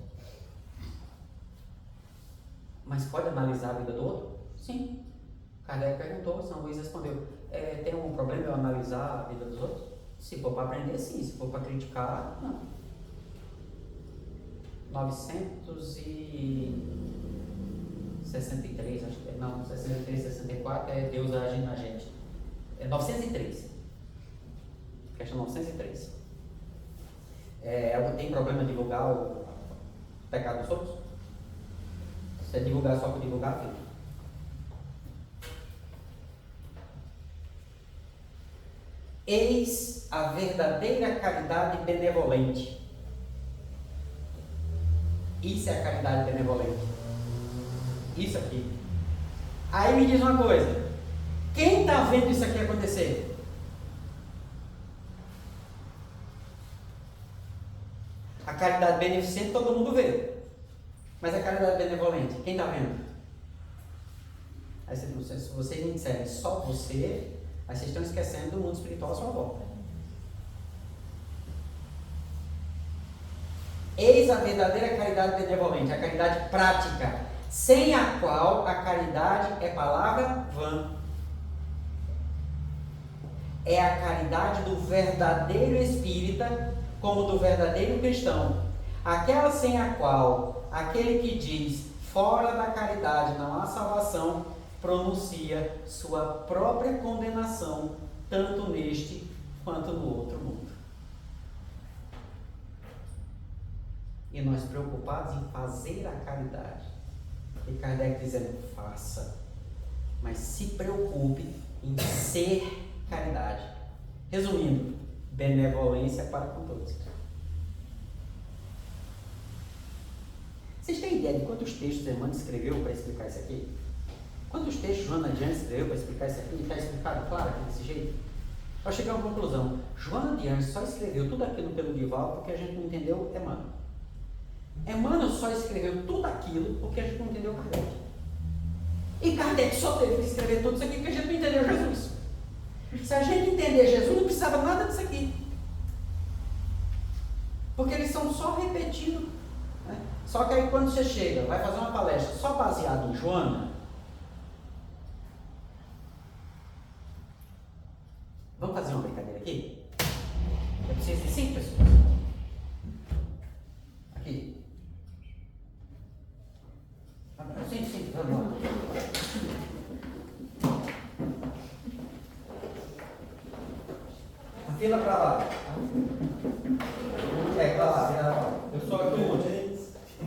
Mas pode analisar a vida do outro? Sim. Kardec perguntou, São Luís respondeu, tem algum problema eu analisar a vida dos outros? Se for para aprender, sim. Se for para criticar, não. 963, acho que é. Não, 63, 64 é Deus agindo na gente. É 903. Questão 903. Tem problema em divulgar o pecado dos outros? Se é divulgar só por divulgar, fica. Eis a verdadeira caridade benevolente. Isso é a caridade benevolente. Isso aqui. Aí me diz uma coisa. Quem está vendo isso aqui acontecer? A caridade beneficente todo mundo vê. Mas a caridade benevolente, quem está vendo? Aí se vocês me disserem só você, aí vocês estão esquecendo do mundo espiritual à sua volta. Eis a verdadeira caridade benevolente, a caridade prática, sem a qual a caridade é palavra vã. É a caridade do verdadeiro espírita como do verdadeiro cristão. Aquela sem a qual aquele que diz fora da caridade não há salvação, pronuncia sua própria condenação, tanto neste quanto no outro mundo. E nós preocupados em fazer a caridade. E Kardec dizendo, faça, mas se preocupe em ser caridade. Resumindo, benevolência para com todos. Vocês têm ideia de quantos textos Emmanuel escreveu para explicar isso aqui? Quantos textos Joana de Anjos escreveu para explicar isso aqui? E está explicado claro aqui desse jeito? Eu cheguei a uma conclusão. Joana de Anjos só escreveu tudo aquilo pelo Divaldo porque a gente não entendeu Emmanuel. Emmanuel só escreveu tudo aquilo porque a gente não entendeu Kardec. E Kardec só teve que escrever tudo isso aqui porque a gente não entendeu Jesus. Se a gente entender Jesus, não precisava nada disso aqui. Porque eles são só repetindo. Né? Só que aí quando você chega, vai fazer uma palestra só baseada em Joana, vamos fazer uma brincadeira aqui? Eu preciso de 5 pessoas. Aqui. Sim, vamos lá. A fila para lá. Para lá, vira lá. Eu sou aqui o último.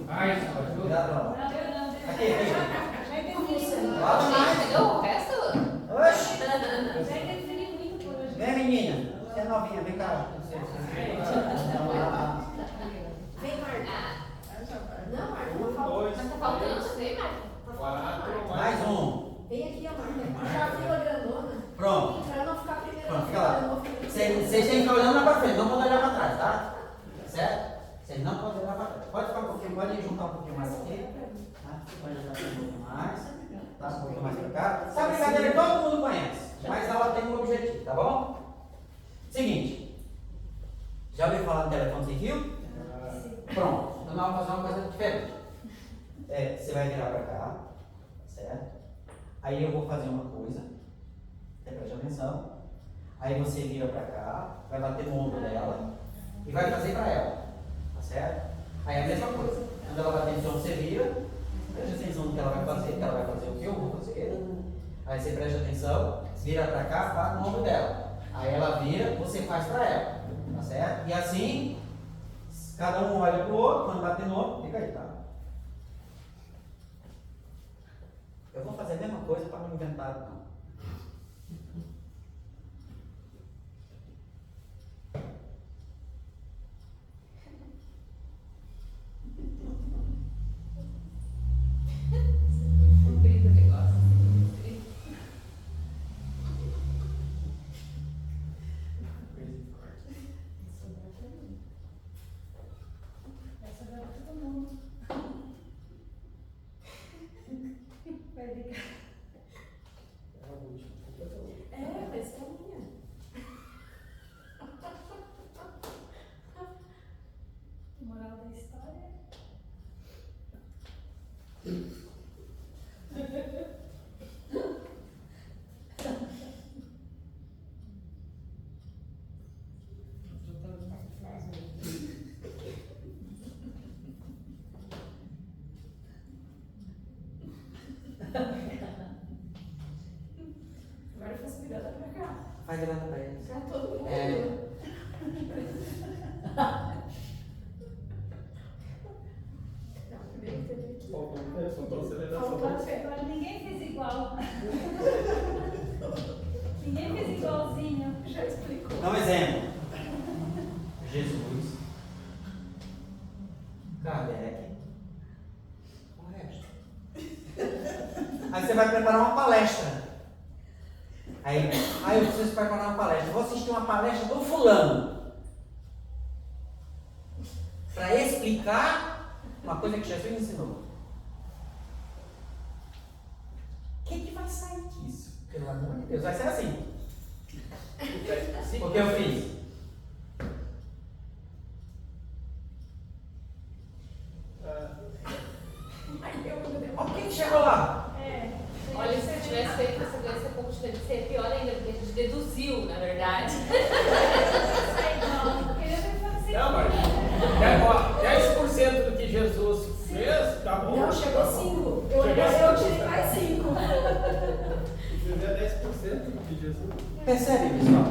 Ai, isso pode Vira para lá. Aqui. Fala mais, entendeu? O resto? Oxi! Vai interferir muito por hoje. Vem, menina. Você é novinha, vem cá. Vem, Marta. Não, Marta, não falta. Dois, Mas tá faltando, você vem, Marta? 4, Mais um. Vem aqui, ó, Marta. Já fila grandona. Pronto. Pra não ficar primeiro. Pronto, fica lá. Vocês têm que ficar olhando lá para frente, não podem olhar para trás, tá? Certo? Vocês não podem olhar para trás. Pode ficar um pouquinho, pode juntar um pouquinho mais aqui. Tá? Pode juntar um pouquinho mais. Tá? Um pouquinho mais para cá. Essa brincadeira todo mundo conhece, mas ela tem um objetivo, tá bom? Seguinte. Já ouviu falar do telefone sem fio? Pronto. Então nós vamos fazer uma coisa diferente. Você vai virar para cá, certo? Aí eu vou fazer uma coisa. Preste atenção. Aí você vira para cá, vai bater no ombro dela e vai fazer para ela, tá certo? Aí a mesma coisa. Quando ela bater no seu ombro, você vira, preste atenção no que ela vai fazer, que ela vai fazer o que eu vou fazer. Aí você presta atenção, vira para cá, bate no ombro dela. Aí ela vira, você faz para ela, tá certo? E assim, cada um olha para o outro, quando bater no ombro, fica aí, tá? Eu vou fazer a mesma coisa para não inventar, não. Comprido o negócio. Essa vai pra todo mundo. Vai ligar. É a última, completamente. Vai ser a minha. Moral da história. Agora eu faço virada pra cá. Faz virada para eles. Pra todo mundo. Não, primeiro teve que. Faltou aceleração. Agora ninguém fez igual. Ninguém fez igualzinho. Já explicou. Dá um exemplo. Jesus, Kardec, o resto. Aí você vai preparar uma palestra. Aí eu preciso preparar uma palestra. Vou assistir uma palestra do fulano. Para explicar uma coisa que Jesus ensinou. que vai sair disso? Pelo amor de Deus, vai ser assim. Sim. O que eu fiz? Olha quem chegou lá. Olha, se eu tivesse feito essa doença pouco diferente, seria pior ainda, porque a gente deduziu, na verdade. Não, mas 10% do que Jesus fez, tá bom. Não, chegou 5. Eu tirei mais 5. Se fizer 10% do que Jesus. Percebe, pessoal?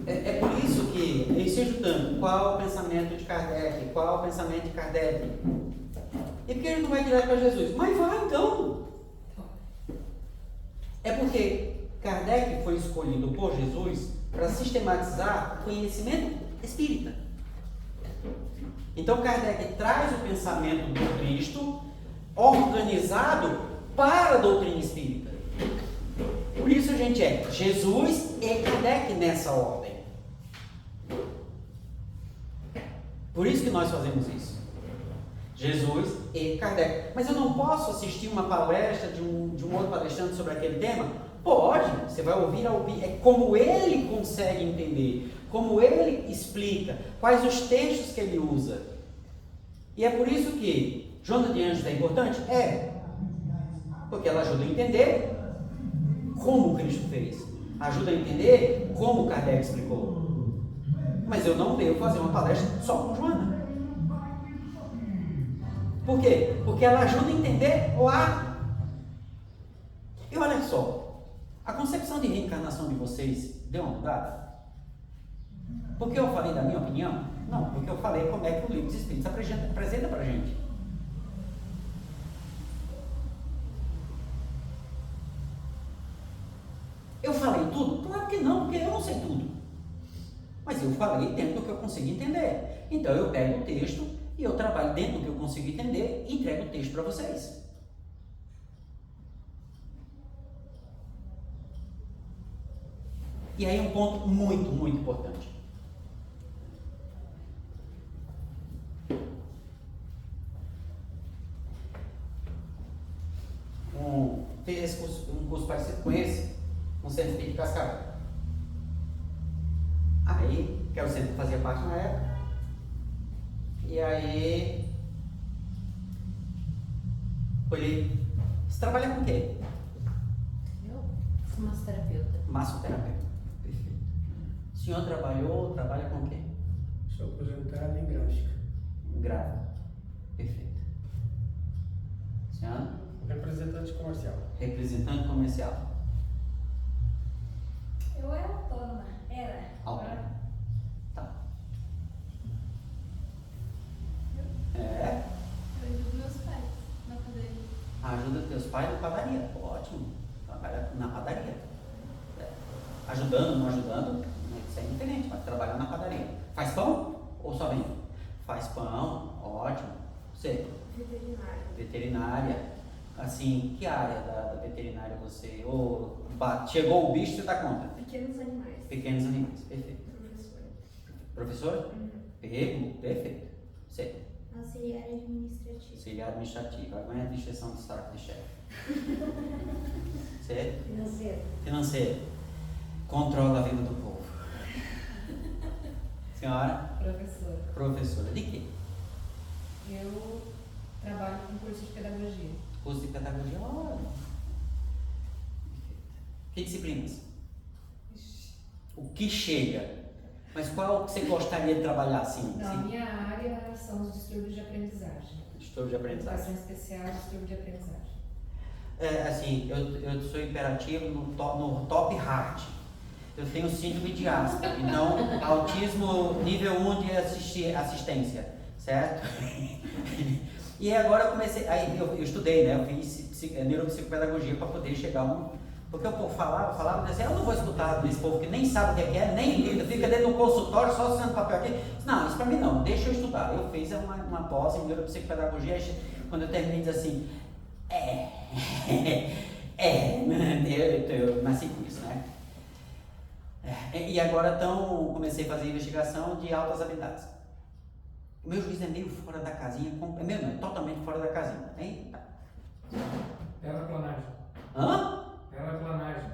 É por isso que eles se ajudando. Qual é o pensamento de Kardec? Qual é o pensamento de Kardec? E por que ele não vai direto para Jesus? Mas vai então! É porque Kardec foi escolhido por Jesus para sistematizar o conhecimento espírita. Então Kardec traz o pensamento do Cristo organizado para a doutrina espírita. Por isso a gente é Jesus e Kardec nessa ordem. Por isso que nós fazemos isso. Jesus e Kardec. Mas eu não posso assistir uma palestra de um outro palestrante sobre aquele tema? Pode, você vai ouvir. É como ele consegue entender, como ele explica, quais os textos que ele usa. E é por isso que Joana de Anjos é importante? É. Porque ela ajuda a entender como Cristo fez. Ajuda a entender como Kardec explicou. Mas eu não devo fazer uma palestra só com Joana. Por quê? Porque ela ajuda a entender lá. E olha só, a concepção de reencarnação de vocês deu uma mudada? Porque eu falei da minha opinião? Não, porque eu falei como é que o livro dos Espíritos apresenta pra gente. Eu falei tudo? Claro que não, porque eu não sei tudo. Mas eu falei dentro do que eu consegui entender. Então eu pego o texto e eu trabalho dentro do que eu consigo entender e entrego o texto para vocês. E aí um ponto muito, muito importante. Fiz um curso parecido com esse, um centro de Cascavel. Aí, que era o centro que fazia parte na época, e aí olhei, você trabalha com o quê? Eu sou massoterapeuta. Massoterapeuta. Perfeito. O senhor trabalha com o quê? Sou aposentado em gráfica. Grávida. Perfeito. Senhora? Representante comercial. Representante comercial. Eu era autônoma. Era. Autônoma. Tá. É? Eu ajudo meus pais na padaria. Ajuda teus pais na padaria. Ótimo. Trabalha na padaria. É. Ajudando, não ajudando, isso é diferente, mas trabalha na padaria. Faz pão ou só vende? Faz pão, ótimo. Você? Veterinário. Veterinária. Assim, que área da veterinária você? Ou chegou o bicho, você dá conta? Pequenos animais. Pequenos animais, perfeito. Professor. Professor? Perfeito. Você? Auxiliar administrativo. Auxiliar administrativo. Agora é a exceção de saco de chefe. Você? Financeiro. Financeiro. Controla a vida do povo. Senhora? Professora. Professora. De quê? Eu trabalho com curso de pedagogia. Curso de pedagogia. Olha. Que disciplinas? O que chega? Mas qual que você gostaria de trabalhar assim? Na minha área são os distúrbios de aprendizagem. Distúrbio de aprendizagem. Educação especial, distúrbio de aprendizagem. É, assim, eu sou imperativo no top hard. Eu tenho síndrome de Asperger, então autismo nível 1 de assistência, certo? E agora eu comecei, aí eu estudei, né? Eu fiz neuropsicopedagogia para poder chegar a um. Porque o povo falava assim, eu não vou escutar desse povo que nem sabe o que é, nem lida, fica dentro do consultório só assinando papel aqui. Não, isso para mim não, deixa eu estudar. Eu fiz uma pós em neuropsicopedagogia, quando eu terminei diz assim, eu nasci com isso, né? E agora então comecei a fazer investigação de altas habilidades. O meu juiz é meio fora da casinha, é totalmente fora da casinha. Eita. Terraplanagem. Hã? Terraplanagem.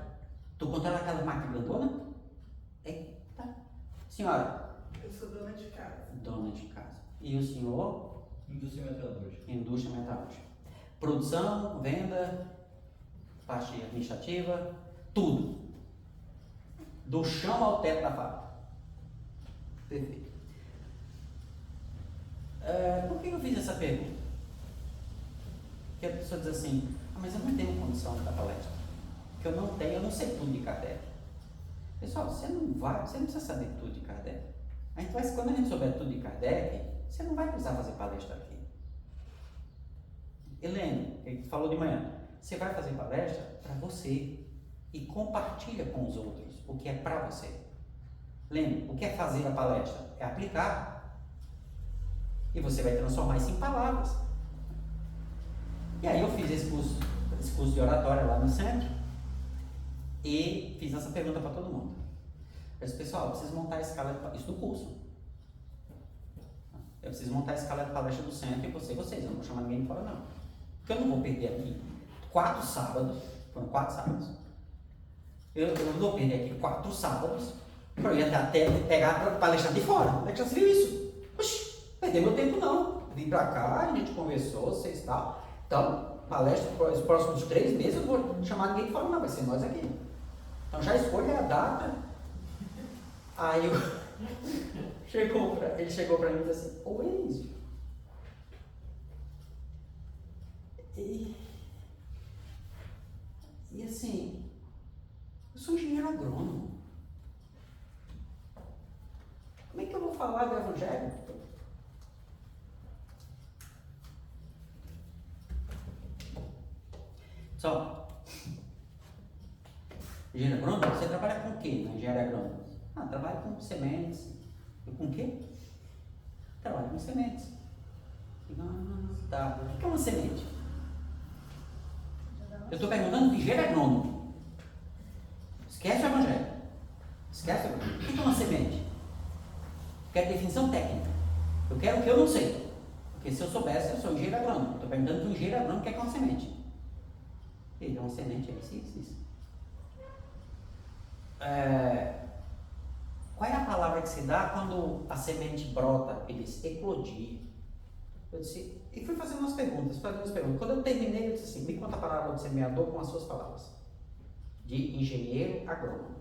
Tu controla aquela máquina grandona? Eita. Senhora? Eu sou dona de casa. Dona de casa. E o senhor? Indústria metalúrgica. Indústria metalúrgica. Produção, venda, parte administrativa, tudo. Do chão ao teto da fábrica. Perfeito. Por que eu fiz essa pergunta? Porque a pessoa diz assim, mas eu não tenho condição de dar palestra. Porque eu não sei tudo de Kardec. Pessoal, você não precisa saber tudo de Kardec. Quando a gente souber tudo de Kardec, você não vai precisar fazer palestra aqui. Helene, ele falou de manhã, você vai fazer palestra para você e compartilha com os outros o que é para você. Lembre, o que é fazer a palestra? É aplicar. E você vai transformar isso em palavras. E aí eu fiz esse curso de oratória lá no centro e fiz essa pergunta para todo mundo. Eu disse, pessoal, eu preciso montar a escala de palestra, isso do curso. Eu preciso montar a escala de palestra do centro e vocês, eu não vou chamar ninguém de fora não. Porque eu não vou perder aqui 4 sábados, foram 4 sábados. Eu não vou perder aqui 4 sábados para eu ir até pegar a palestra de fora. Como é que já se viu isso? Oxi, perder meu tempo não. Vim para cá, a gente conversou, vocês e tal. Então, palestra, os próximos 3 meses eu não vou chamar ninguém de fora não, vai ser nós aqui. Então já escolha a data. Aí ele chegou para mim e disse assim, ô Enísio, e assim, eu sou engenheiro agrônomo. Como é que eu vou falar do Evangelho? Só, engenheiro agrônomo, você trabalha com o quê na engenharia agrônoma? Trabalho com sementes. E com o quê? Trabalho com sementes. Tá. O que é uma semente? Eu estou perguntando para o engenheiro agrônomo. Esquece o Evangelho. Esquece o Evangelho. O que é uma semente? Eu quero definição técnica. Eu quero o que eu não sei. Porque se eu soubesse, eu sou engenheiro agrônomo. Eu estou perguntando para o engenheiro agrônomo o que é uma semente. Ele é uma semente, é isso. Qual é a palavra que se dá quando a semente brota? Ele disse, eclodir. Eu disse, e fui fazendo umas perguntas. Quando eu terminei, eu disse assim, me conta a palavra do semeador com as suas palavras. De engenheiro agrônomo.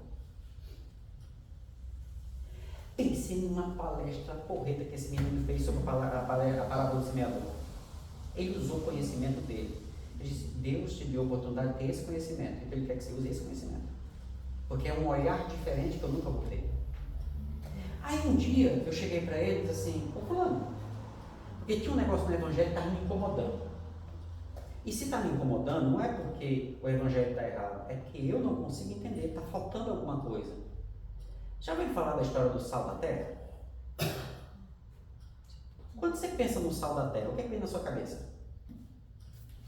Pensei numa palestra porreta que esse menino fez sobre a palavra do semeador. Ele usou o conhecimento dele. Ele disse, Deus te deu a oportunidade de ter esse conhecimento. Então ele quer que você use esse conhecimento. Porque é um olhar diferente que eu nunca vou ter. Aí um dia eu cheguei para ele e disse assim, ô fulano, porque tinha um negócio no Evangelho que estava me incomodando. E se está me incomodando, não é porque o Evangelho está errado, é que eu não consigo entender, está faltando alguma coisa. Já ouviu falar da história do sal da terra? Quando você pensa no sal da terra, o que é que vem na sua cabeça?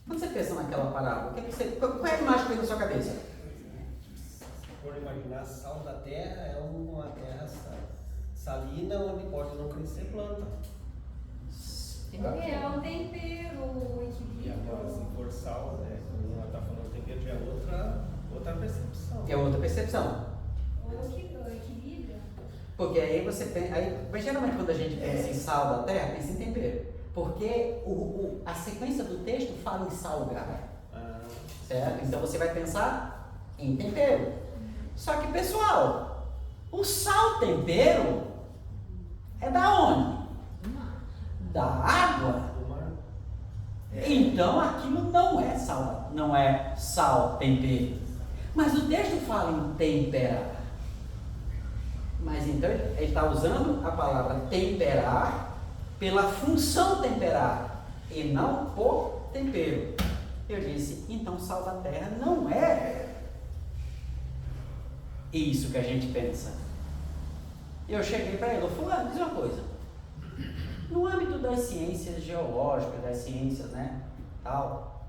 Quando você pensa naquela parábola, qual é a imagem que vem na sua cabeça? Se for imaginar, sal da terra é uma terra salina onde pode não crescer planta. É um tempero, um E agora, se equilíbrio. for sal, quando ela está falando tempero, já é outra percepção. É outra percepção. O equilíbrio. Porque aí você pensa, mas geralmente quando a gente pensa em sal da terra, pensa em tempero. Porque a sequência do texto fala em salgar. Certo? Então você vai pensar em tempero. Só que, pessoal, o sal tempero é da onde? Da água. Então aquilo não é sal tempero. Mas o texto fala em temperar. Mas então ele está usando a palavra temperar pela função temperar e não por tempero. Eu disse, então sal da terra não é isso que a gente pensa. Eu cheguei para ele, fulano, diz uma coisa. No âmbito das ciências geológicas, das ciências, tal,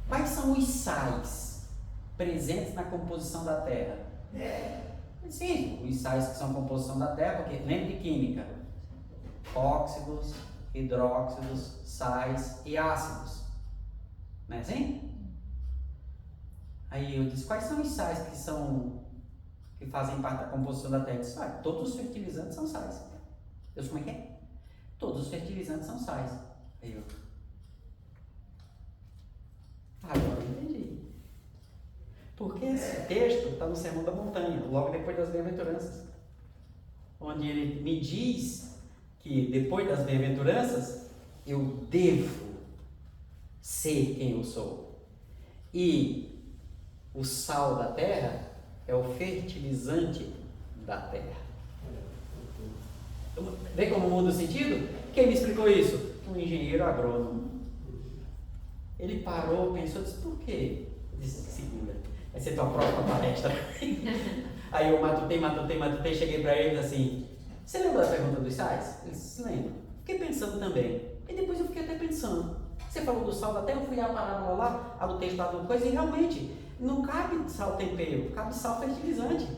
quais são os sais presentes na composição da terra? Sim, os sais que são composição da terra, porque lembra de química, óxidos, hidróxidos, sais e ácidos, não é assim? Aí eu disse, quais são os sais que fazem parte da composição da terra? Eu disse, todos os fertilizantes são sais. Eu disse, como é que é? Todos os fertilizantes são sais. Aí eu, agora eu entendi. Porque esse texto está no Sermão da Montanha, logo depois das bem-aventuranças, onde ele me diz que depois das bem-aventuranças eu devo ser quem eu sou. E o sal da terra é o fertilizante da terra. Vê como muda o sentido? Quem me explicou isso? Um engenheiro agrônomo. Ele parou, pensou, disse, por quê? Eu disse, segunda, vai ser tua próxima palestra. Aí eu matutei, cheguei para ele assim, você lembra da pergunta dos sais? Ele disse, lembro. Fiquei pensando também. E depois eu fiquei até pensando. Você falou do sal da terra, eu fui à parábola lá, a do texto lá do coisa, e realmente, não cabe sal tempero, cabe sal fertilizante.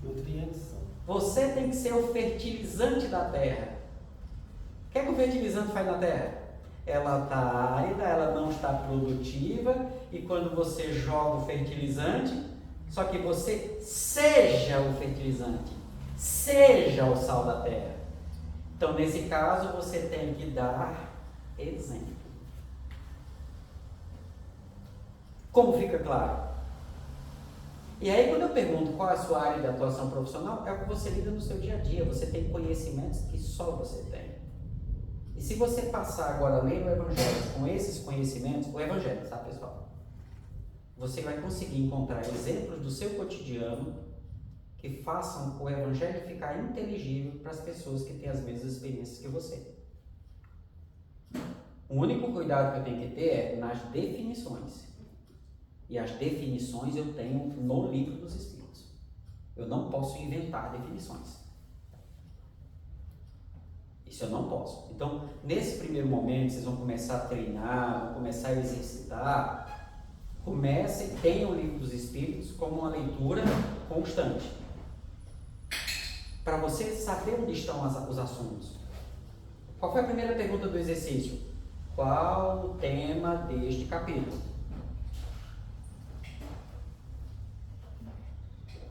Nutrientes são. Você tem que ser o fertilizante da terra. O que é que o fertilizante faz na terra? Ela está árida, ela não está produtiva, e quando você joga o fertilizante, só que você seja o fertilizante, seja o sal da terra. Então, nesse caso, você tem que dar exemplo. Como fica claro? E aí, quando eu pergunto qual é a sua área de atuação profissional, é o que você lida no seu dia a dia. Você tem conhecimentos que só você tem. E se você passar agora a ler o Evangelho com esses conhecimentos, o Evangelho, tá, pessoal? Você vai conseguir encontrar exemplos do seu cotidiano que façam o Evangelho ficar inteligível para as pessoas que têm as mesmas experiências que você. O único cuidado que eu tenho que ter é nas definições. E as definições eu tenho no livro dos Espíritos. Eu não posso inventar definições. Isso eu não posso. Então, nesse primeiro momento, vocês vão começar a treinar, vão começar a exercitar. Comecem, tenham o livro dos Espíritos como uma leitura constante. Para você saber onde estão os assuntos. Qual foi a primeira pergunta do exercício? Qual o tema deste capítulo?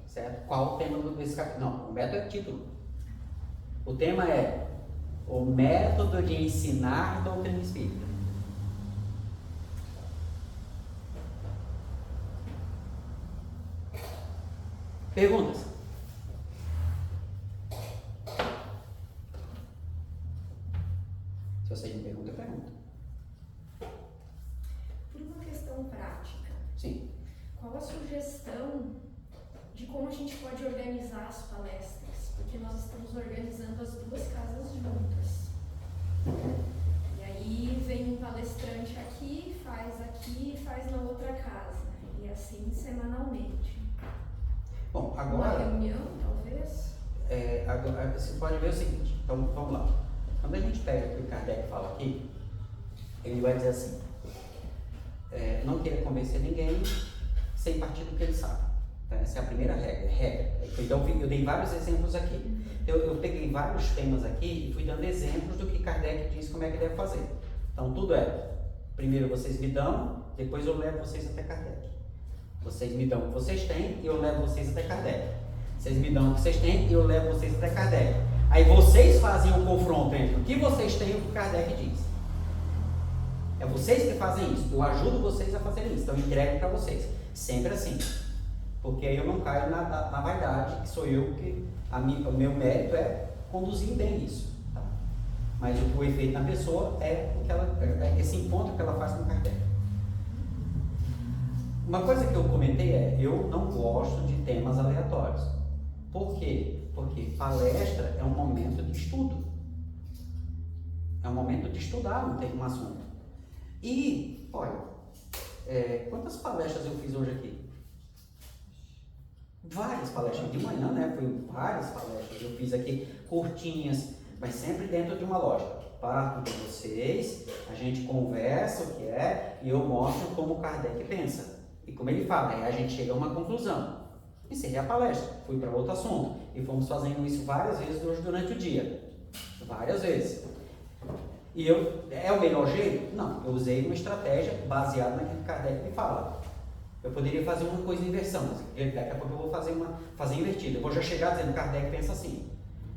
Certo? Qual o tema desse capítulo? Não, o método é título. O tema é o método de ensinar doutrina espírita. Perguntas? Se você me pergunta, eu pergunto. Por uma questão prática, Sim. qual a sugestão de como a gente pode organizar as palestras? Porque nós estamos organizando as duas casas juntas. E aí vem um palestrante aqui, faz na outra casa. E assim semanalmente. Bom, Uma agora... reunião, talvez? Agora você pode ver o seguinte, então vamos lá. Quando a gente pega o que o Kardec fala aqui, ele vai dizer assim, não queira convencer ninguém sem partir do que ele sabe. Então, essa é a primeira regra. Então eu dei vários exemplos aqui. Eu peguei vários temas aqui e fui dando exemplos do que Kardec diz como é que deve fazer. Então tudo primeiro vocês me dão, depois eu levo vocês até Kardec. Vocês me dão o que vocês têm e eu levo vocês até Kardec. Vocês me dão o que vocês têm e eu levo vocês até Kardec. Aí vocês fazem o confronto entre o que vocês têm e o que Kardec diz. É vocês que fazem isso. Eu ajudo vocês a fazerem isso. Então eu entrego para vocês. Sempre assim. Porque aí eu não caio na vaidade, que sou eu que... o meu mérito é conduzir bem isso. Tá? Mas o efeito na pessoa é esse encontro que ela faz com o Kardec. Uma coisa que eu comentei eu não gosto de temas aleatórios. Por quê? Porque palestra é um momento de estudo. É um momento de estudar um assunto. E, olha, quantas palestras eu fiz hoje aqui? Várias palestras. De manhã, né? Foi várias palestras. Eu fiz aqui curtinhas, mas sempre dentro de uma lógica. Parto de vocês, a gente conversa o que é e eu mostro como o Kardec pensa. E como ele fala, aí a gente chega a uma conclusão. Encerrei a palestra, fui para outro assunto. E fomos fazendo isso várias vezes hoje durante o dia. Várias vezes. E é o melhor jeito? Não, eu usei uma estratégia baseada naquilo que Kardec me fala. Eu poderia fazer uma coisa em inversão, mas daqui a pouco eu vou fazer invertida. Eu vou já chegar dizendo, Kardec pensa assim.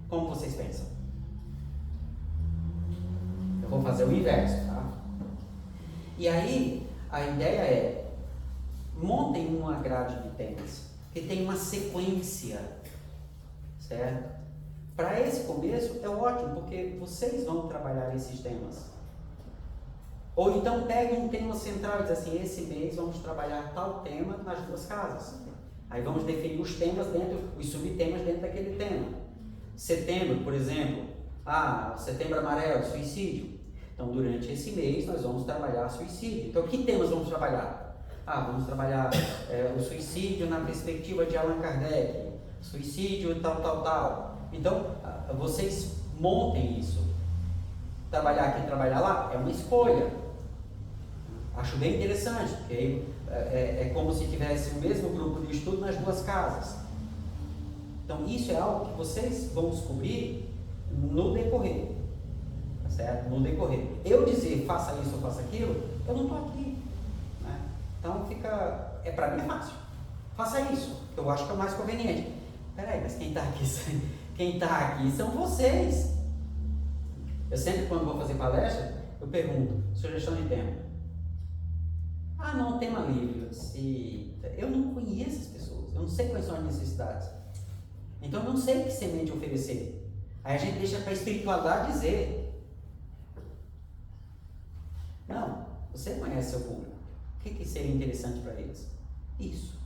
Como vocês pensam? Eu vou fazer o inverso, tá? E aí, a ideia é, montem uma grade de temas, que tem uma sequência, certo? Para esse começo é ótimo, porque vocês vão trabalhar esses temas. Ou então peguem um tema central e dizem assim, esse mês vamos trabalhar tal tema nas 2 casas. Aí vamos definir os temas os subtemas dentro daquele tema. Setembro, por exemplo, Setembro Amarelo, suicídio. Então, durante esse mês nós vamos trabalhar suicídio. Então, que temas vamos trabalhar? Vamos trabalhar o suicídio na perspectiva de Allan Kardec, suicídio tal. Então, vocês montem isso. Trabalhar aqui, trabalhar lá, é uma escolha. Acho bem interessante, porque é como se tivesse o mesmo grupo de estudo nas 2 casas. Então, isso é algo que vocês vão descobrir no decorrer. Tá certo? No decorrer. Eu dizer, faça isso ou faça aquilo, eu não estou aqui. Né? Então, para mim é fácil. Faça isso, que eu acho que é o mais conveniente. Peraí, mas quem está aqui são vocês. Eu sempre, quando vou fazer palestra, eu pergunto, sugestão de tema. Não, tema livre. Eu não conheço as pessoas, eu não sei quais são as necessidades. Então, eu não sei que semente oferecer. Aí a gente deixa para a espiritualidade dizer. Não, você conhece seu público. O que seria interessante para eles? Isso.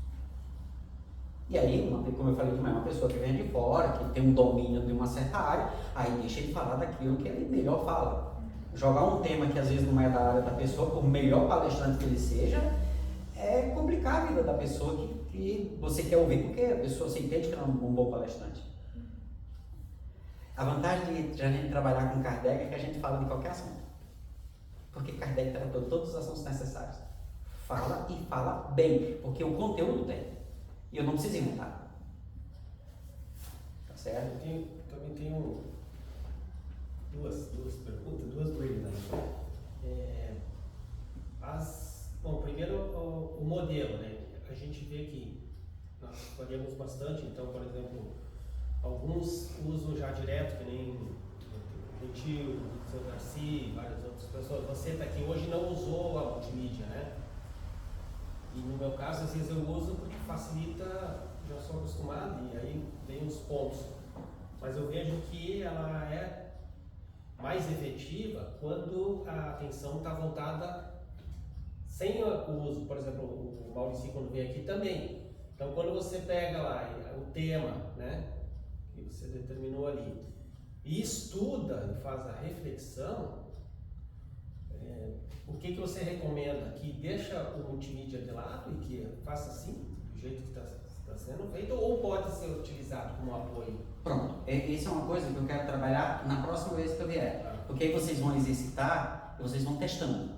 E aí, como eu falei de manhã, uma pessoa que vem de fora, que tem um domínio de uma certa área, aí deixa ele falar daquilo que ele melhor fala. Jogar um tema que às vezes não é da área da pessoa, por melhor palestrante que ele seja, é complicar a vida da pessoa que você quer ouvir, porque a pessoa se entende que não é um bom palestrante. A vantagem de a gente trabalhar com Kardec é que a gente fala de qualquer assunto. Porque Kardec tratou todos os assuntos necessários. Fala e fala bem, porque o conteúdo tem. E eu não preciso inventar. Tá certo? Também tenho duas perguntas, 2 dúvidas. Bom, primeiro o modelo, né? A gente vê que nós variamos bastante, então, por exemplo, alguns usam já direto, que nem o Gentil, o seu Darcy, várias outras pessoas. Você está aqui hoje não usou a multimídia, né? E no meu caso, às vezes eu uso porque facilita, já sou acostumado, e aí vem os pontos. Mas eu vejo que ela é mais efetiva quando a atenção está voltada sem o uso. Por exemplo, o Maurício, quando vem aqui também. Então, quando você pega lá o tema, né, que você determinou ali, e estuda e faz a reflexão, o que você recomenda? Que deixa o multimídia de lado e que faça assim, do jeito que está sendo feito, ou pode ser utilizado como apoio? Pronto, isso é uma coisa que eu quero trabalhar na próxima vez que eu vier. Porque aí vocês vão exercitar e vocês vão testando.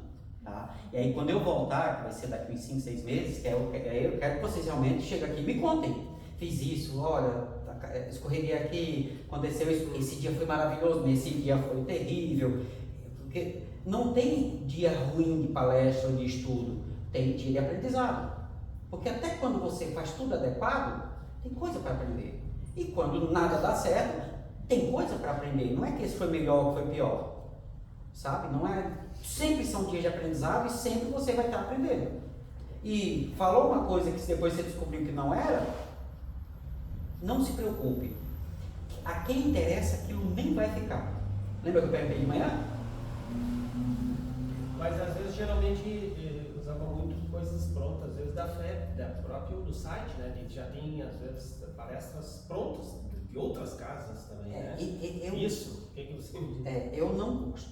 Tá? E aí quando eu voltar, que vai ser daqui uns 5, 6 meses, eu quero que vocês realmente cheguem aqui e me contem. Fiz isso, olha, escorreguei aqui, aconteceu isso, esse dia foi maravilhoso, nesse dia foi terrível. Porque não tem dia ruim de palestra ou de estudo, tem dia de aprendizado. Porque até quando você faz tudo adequado, tem coisa para aprender. E quando nada dá certo, tem coisa para aprender. Não é que esse foi melhor ou foi pior. Sabe? Não é... Sempre são dias de aprendizado e sempre você vai estar aprendendo. E falou uma coisa que depois você descobriu que não era, não se preocupe. A quem interessa aquilo nem vai ficar. Lembra que eu perguntei de manhã? Mas às vezes, geralmente, usava muito coisas prontas, às vezes próprio do site, né? A gente já tem, às vezes, palestras prontas de outras casas também, né? Isso, o que você me diz? Eu não gosto.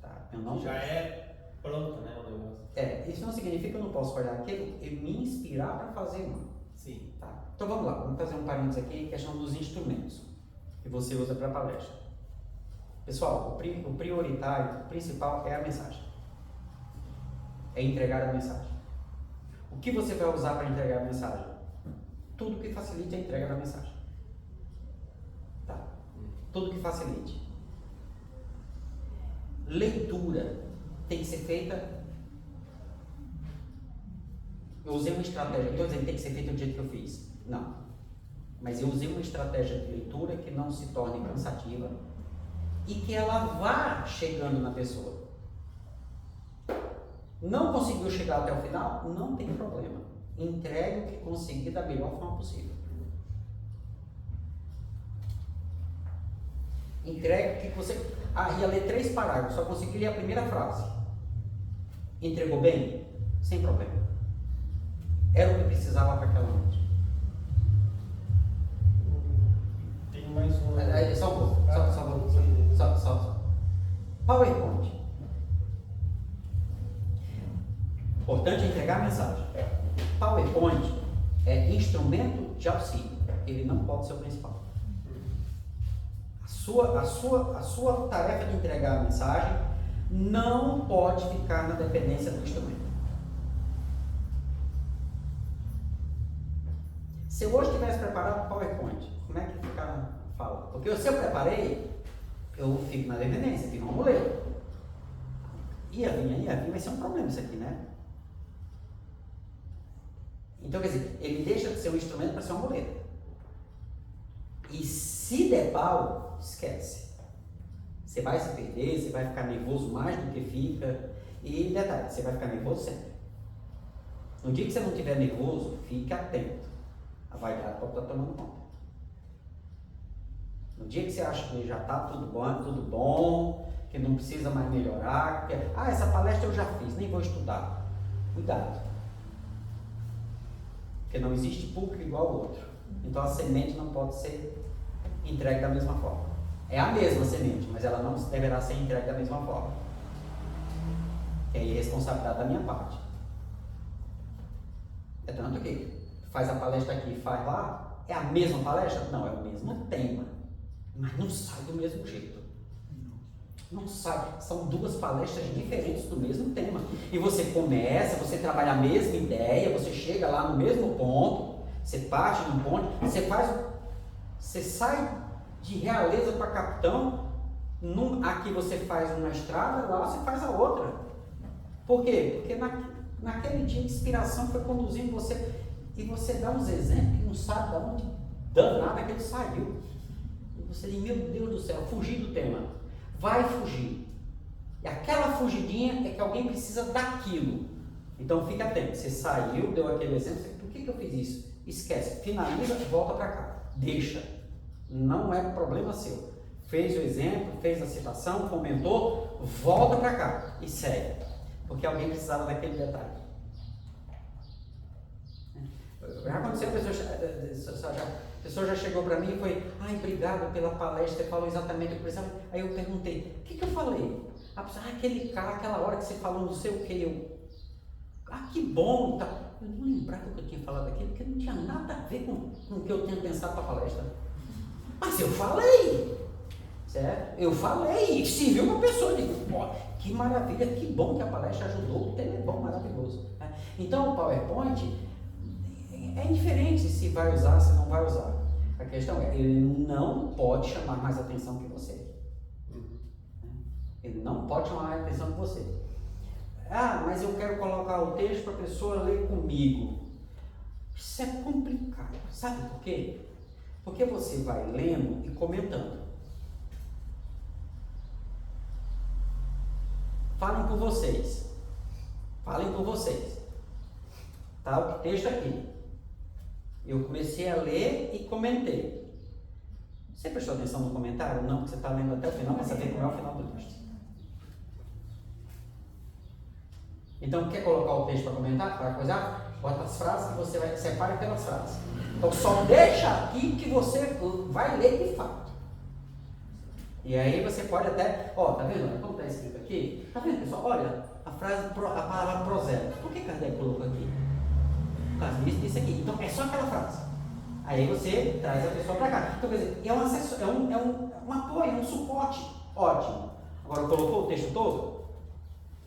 Tá? Eu não já gosto. É pronto, né, o negócio? Isso não significa que eu não posso olhar aquilo e me inspirar para fazer uma. Sim. Tá? Então vamos lá, vamos fazer um parênteses aqui, questão dos instrumentos que você usa para palestra. Pessoal, o prioritário, o principal é a mensagem. É entregar a mensagem. O que você vai usar para entregar a mensagem? Tudo que facilite a entrega da mensagem. Tá? Tudo que facilite. Leitura tem que ser feita Eu usei uma estratégia, não estou dizendo que tem que ser feito do jeito que eu fiz. Não. Mas eu usei uma estratégia de leitura que não se torne cansativa e que ela vá chegando na pessoa. Não conseguiu chegar até o final? Não tem problema. Entregue o que conseguir da melhor forma possível. Entregue o que você... ia ler 3 parágrafos, só consegui ler a primeira frase. Entregou bem? Sem problema. Era o que precisava para aquela noite. Tem mais um. Só um pouco. Só. PowerPoint. Importante entregar a mensagem. PowerPoint é instrumento de auxílio. Ele não pode ser o principal. A sua tarefa de entregar a mensagem não pode ficar na dependência do instrumento. Se eu hoje tivesse preparado o PowerPoint, como é que fica a fala? Porque se eu preparei, eu fico na dependência, fico uma muleta. Ia vir, vai ser um problema isso aqui, né? Então, quer dizer, ele deixa de ser um instrumento para ser uma muleta. E se der pau, esquece. Você vai se perder, você vai ficar nervoso mais do que fica. E detalhe, você vai ficar nervoso sempre. No dia que você não estiver nervoso, fique atento. A vaidade pode estar tomando conta. No dia que você acha que já está tudo bom, que não precisa mais melhorar, que essa palestra eu já fiz, nem vou estudar. Cuidado. Porque não existe público igual ao outro. Então a semente não pode ser entregue da mesma forma. É a mesma semente, mas ela não deverá ser entregue da mesma forma. Que é irresponsabilidade da minha parte. É tanto que faz a palestra aqui e faz lá, é a mesma palestra? Não, é o mesmo tema, mas não sai do mesmo jeito. Não sai, são 2 palestras diferentes do mesmo tema. E você começa, você trabalha a mesma ideia, você chega lá no mesmo ponto, você parte num ponto, você sai de Realeza para Capitão, aqui você faz uma estrada, lá você faz a outra. Por quê? Porque naquele dia de inspiração foi conduzindo você, e você dá uns exemplos que não sabe de onde danada que ele saiu. E você diz, meu Deus do céu, fugir do tema. Vai fugir. E aquela fugidinha é que alguém precisa daquilo. Então fica atento. Você saiu, deu aquele exemplo, por que eu fiz isso? Esquece, finaliza, volta para cá. Deixa. Não é problema seu. Fez o exemplo, fez a citação, comentou, volta para cá e segue. Porque alguém precisava daquele detalhe. Já aconteceu, a pessoa já chegou para mim e foi, obrigado pela palestra, você falou exatamente o que eu precisava. Aí eu perguntei, o que eu falei? A pessoa, aquele cara, aquela hora que você falou não sei o que, que bom, tá. Eu não lembrava o que eu tinha falado aqui, porque não tinha nada a ver com o que eu tinha pensado para a palestra. Mas eu falei, certo? Eu falei, e serviu uma pessoa, digo, que maravilha, que bom que a palestra ajudou, o tema é bom, maravilhoso. Então o PowerPoint é indiferente se vai usar, se não vai usar. A questão é, ele não pode chamar mais atenção que você. Ele não pode chamar mais atenção que você. Mas eu quero colocar o texto para a pessoa ler comigo. Isso é complicado. Sabe por quê? Porque você vai lendo e comentando. Falem por vocês. Tá o texto aqui. Eu comecei a ler e comentei. Você prestou atenção no comentário? Não, porque você está lendo até o final para saber qual é o final do texto. Então, quer colocar o texto para comentar, para coisar? Bota as frases que você vai, separe pelas frases. Então, só deixa aqui que você vai ler de fato. E aí você pode até, tá vendo? Como está escrito aqui? Tá vendo, pessoal? Olha, a palavra prosélitos. Por que Kardec colocou aqui? Por causa disso aqui. Então, é só aquela frase. Aí você traz a pessoa para cá. Então, quer dizer, é um apoio, um suporte. Ótimo. Agora, colocou o texto todo?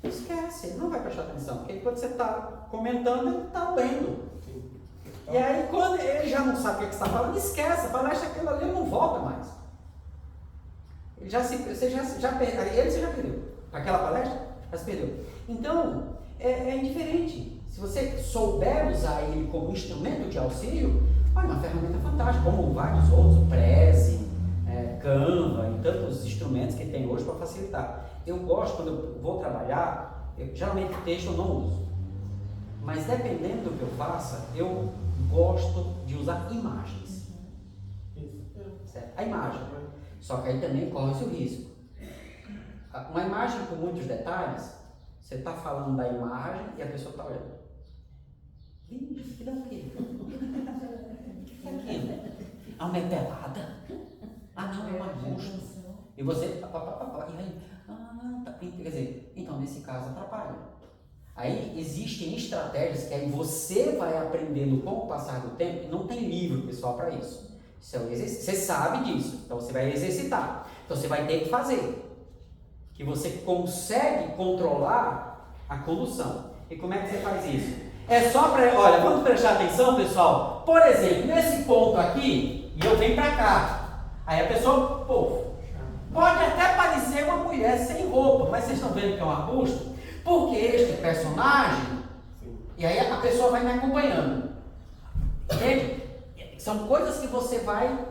Esquece, ele não vai prestar atenção, porque quando você está comentando, ele está lendo. E aí, quando ele já não sabe o que você está falando, esquece, a palestra aquilo ali não volta mais. Ele você já perdeu. Aquela palestra, já se perdeu. Então, é indiferente Se você souber usar ele como instrumento de auxílio, olha, uma ferramenta fantástica, como vários outros, o Prezi, Canva e tantos instrumentos que tem hoje para facilitar. Eu gosto, quando eu vou trabalhar, geralmente texto eu não uso, mas dependendo do que eu faça, eu gosto de usar imagens. Certo? A imagem. Só que aí também corre o risco. Uma imagem com muitos detalhes, você está falando da imagem e a pessoa está olhando. Ih, que dá o quê? O que é aquilo? Ah, uma pelada? Ah, não, é uma busta. E você. E aí, quer dizer, então nesse caso atrapalha. Aí existem estratégias que aí você vai aprendendo com o passar do tempo, e não tem livro, pessoal, para isso. Você sabe disso, então você vai exercitar. Então você vai ter que fazer. Que você consegue controlar a condução. E como é que você faz isso? É só para... Olha, vamos prestar atenção, pessoal. Por exemplo, nesse ponto aqui, e eu venho para cá. Aí a pessoa, pode até parecer uma mulher sem roupa, mas vocês estão vendo que é um arbusto? Porque este personagem... E aí a pessoa vai me acompanhando. Entende? São coisas que você vai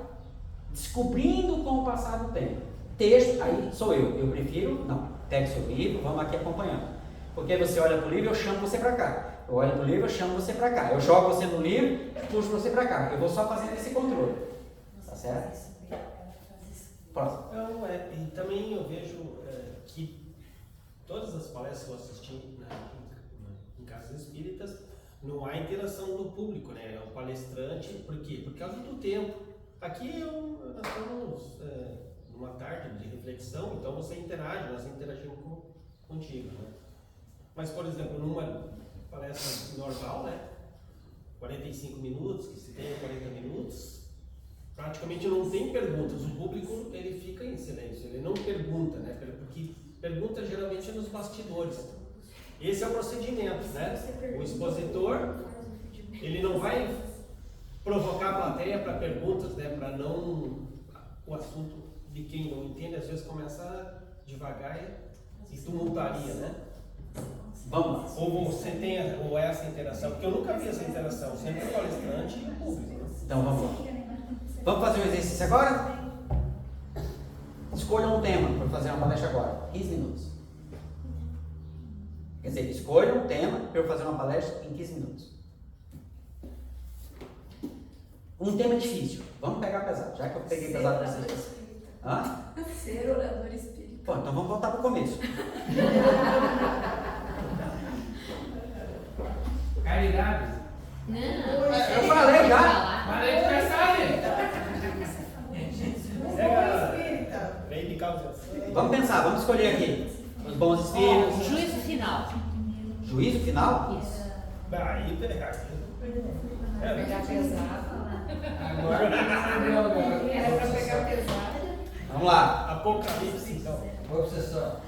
descobrindo com o passar do tempo. Texto, aí sou eu prefiro, não, pegue seu livro, vamos aqui acompanhando. Porque você olha para o livro, eu chamo você para cá. Eu olho para o livro, eu chamo você para cá. Eu jogo você no livro, puxo você para cá. Eu vou só fazendo esse controle. Tá certo? Próximo. Não, e também eu vejo que todas as palestras que eu assisti em casas espíritas, não há interação do público, né? É o palestrante, por quê? Por causa do tempo. Aqui nós estamos numa tarde de reflexão, então você interage, nós interagimos contigo, né? Mas, por exemplo, numa palestra normal, né? 45 minutos, que se tem 40 minutos, praticamente não tem perguntas. O público, ele fica em silêncio, ele não pergunta, né? Porque pergunta geralmente é nos bastidores. Esse é o procedimento, né? O expositor, ele não vai provocar a plateia para perguntas, né? Para não... O assunto de quem não entende, às vezes começa devagar e tumultuaria, né? Vamos lá. Ou você tem essa interação, porque eu nunca vi essa interação, sempre o palestrante e o público. Então vamos lá. Vamos fazer um exercício agora? Escolha um tema para fazer uma palestra agora. 15 minutos. Quer dizer, escolha um tema para eu fazer uma palestra em 15 minutos. Um tema difícil. Vamos pegar pesado, já que eu peguei pesado para vocês. Hã? Ser orador espírita. Bom, então vamos voltar para o começo. Caridade. Não, Eu falei já. Mas a gente já sabe. Vem de causa. Vamos pensar, vamos escolher aqui. Os bons espíritos. Juízo final. Juízo final? Isso. Aí, Pegar pesado. Agora Era pra pegar pesado. Vamos lá. Apocalipse, então. obsessão.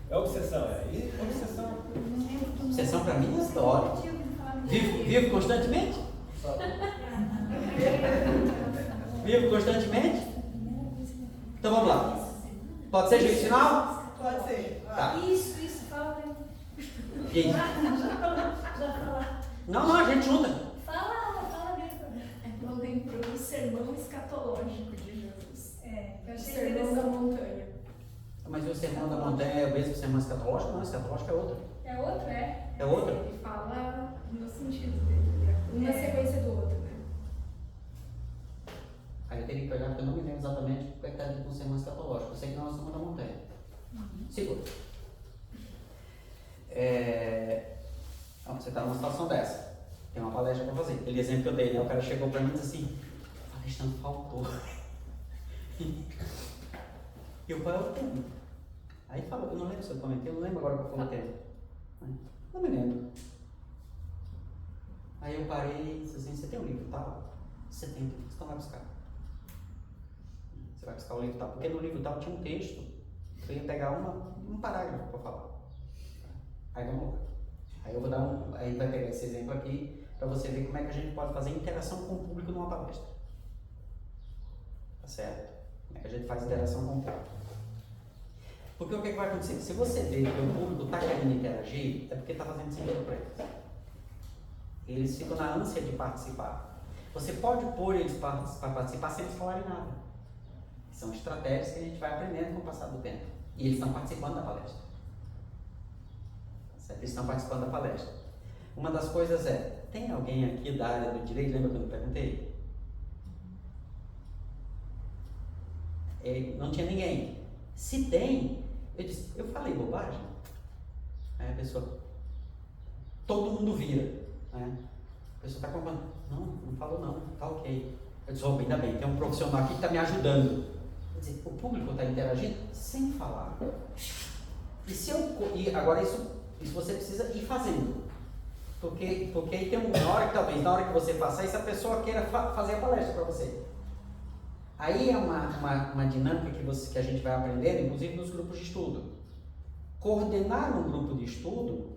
É obsessão, E obsessão. Obsessão para mim é história. Vivo constantemente? Vivo constantemente? Então vamos lá. Pode ser juízo final? Pode ser. Tá. Isso, fala bem. Gente. Já falar. Não, a gente junta. Fala bem. Eu lembro do sermão escatológico de Jesus. Eu O achei sermão da interessante. montanha. Mas o sermão da montanha é o mesmo sermão escatológico? Não, escatológico é outro. É outro, é? É outro? Ele fala no sentido dele. Uma sequência do outro, né? Aí eu teria que olhar, porque eu não me lembro exatamente o que está dentro do sermão escatológico. Eu sei que não é o sermão da montanha. Segura. Então, você está numa situação dessa. Tem uma palestra para fazer. Aquele exemplo que eu dei, né? O cara chegou para mim e disse assim: a palestra não faltou. E eu falei: eu tenho. Aí falou, eu não lembro se eu comentei, eu não lembro agora qual foi o tema. Não me lembro. Aí eu parei e disse assim: você tem um livro tal? Você tem, então vai buscar. Você vai buscar o livro tal. Porque no livro tal tinha um texto, eu ia pegar um parágrafo para falar. Aí vamos lá. Aí eu vou dar aí a gente vai pegar esse exemplo aqui para você ver como é que a gente pode fazer interação com o público numa palestra. Tá certo? Como é que a gente faz interação com o público? Porque o que vai acontecer? Se você vê que o público está querendo interagir, é porque está fazendo sentido para eles. Eles ficam na ânsia de participar. Você pode pôr eles para participar sem eles falarem nada. São estratégias que a gente vai aprendendo com o passar do tempo. E eles estão participando da palestra. Certo? Eles estão participando da palestra. Uma das coisas é, tem alguém aqui da área do direito? Lembra quando eu perguntei? Não tinha ninguém. Se tem, eu disse, eu falei bobagem? Aí a pessoa, todo mundo vira. Né? A pessoa está concordando, não falou não, tá ok. Eu disse, ainda bem, tem um profissional aqui que está me ajudando. Quer dizer, o público está interagindo sem falar. E agora isso você precisa ir fazendo. Porque aí tem uma hora que talvez, na hora que você faça isso, a pessoa queira fazer a palestra para você. Aí é uma dinâmica que a gente vai aprender, inclusive nos grupos de estudo. Coordenar um grupo de estudo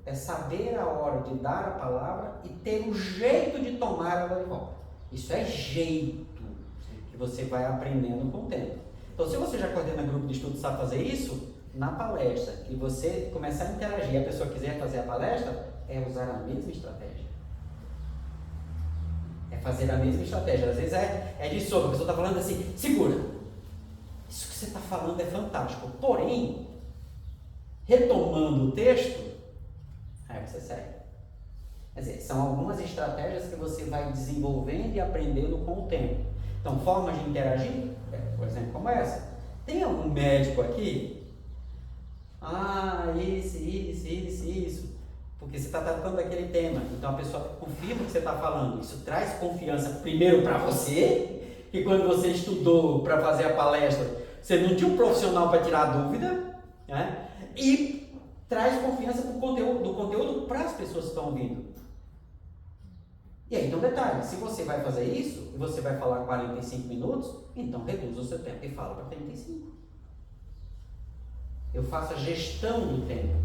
é saber a hora de dar a palavra e ter o jeito de tomar ela de volta. Isso é jeito que você vai aprendendo com o tempo. Então, se você já coordena grupo de estudo e sabe fazer isso, na palestra, e você começar a interagir e a pessoa quiser fazer a palestra, é usar a mesma estratégia. É fazer a mesma estratégia. Às vezes é de sopa, a pessoa está falando assim, segura. Isso que você está falando é fantástico. Porém, retomando o texto, aí você segue. Quer dizer, são algumas estratégias que você vai desenvolvendo e aprendendo com o tempo. Então, formas de interagir, por exemplo, como essa. Tem algum médico aqui? Isso. Porque você está tratando daquele tema. Então, a pessoa confirma o que você está falando. Isso traz confiança primeiro para você, que quando você estudou para fazer a palestra, você não tinha um profissional para tirar a dúvida, né? E traz confiança do conteúdo para as pessoas que estão ouvindo. E aí, então, detalhe, se você vai fazer isso, e você vai falar 45 minutos, então reduz o seu tempo e fala para 35. Eu faço a gestão do tempo.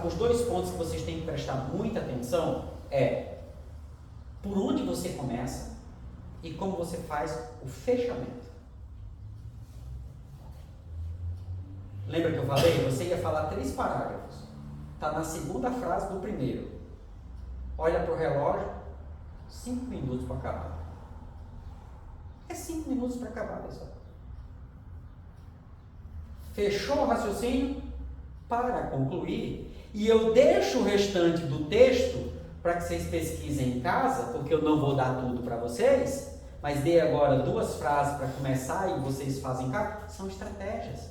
Os dois pontos que vocês têm que prestar muita atenção é por onde você começa e como você faz o fechamento. Lembra que eu falei? Você ia falar 3 parágrafos. Está na segunda frase do primeiro. Olha para o relógio, 5 minutos para acabar. É 5 minutos para acabar, pessoal. Fechou o raciocínio? Para concluir, e eu deixo o restante do texto para que vocês pesquisem em casa, porque eu não vou dar tudo para vocês, mas dei agora 2 frases para começar e vocês fazem em casa, são estratégias.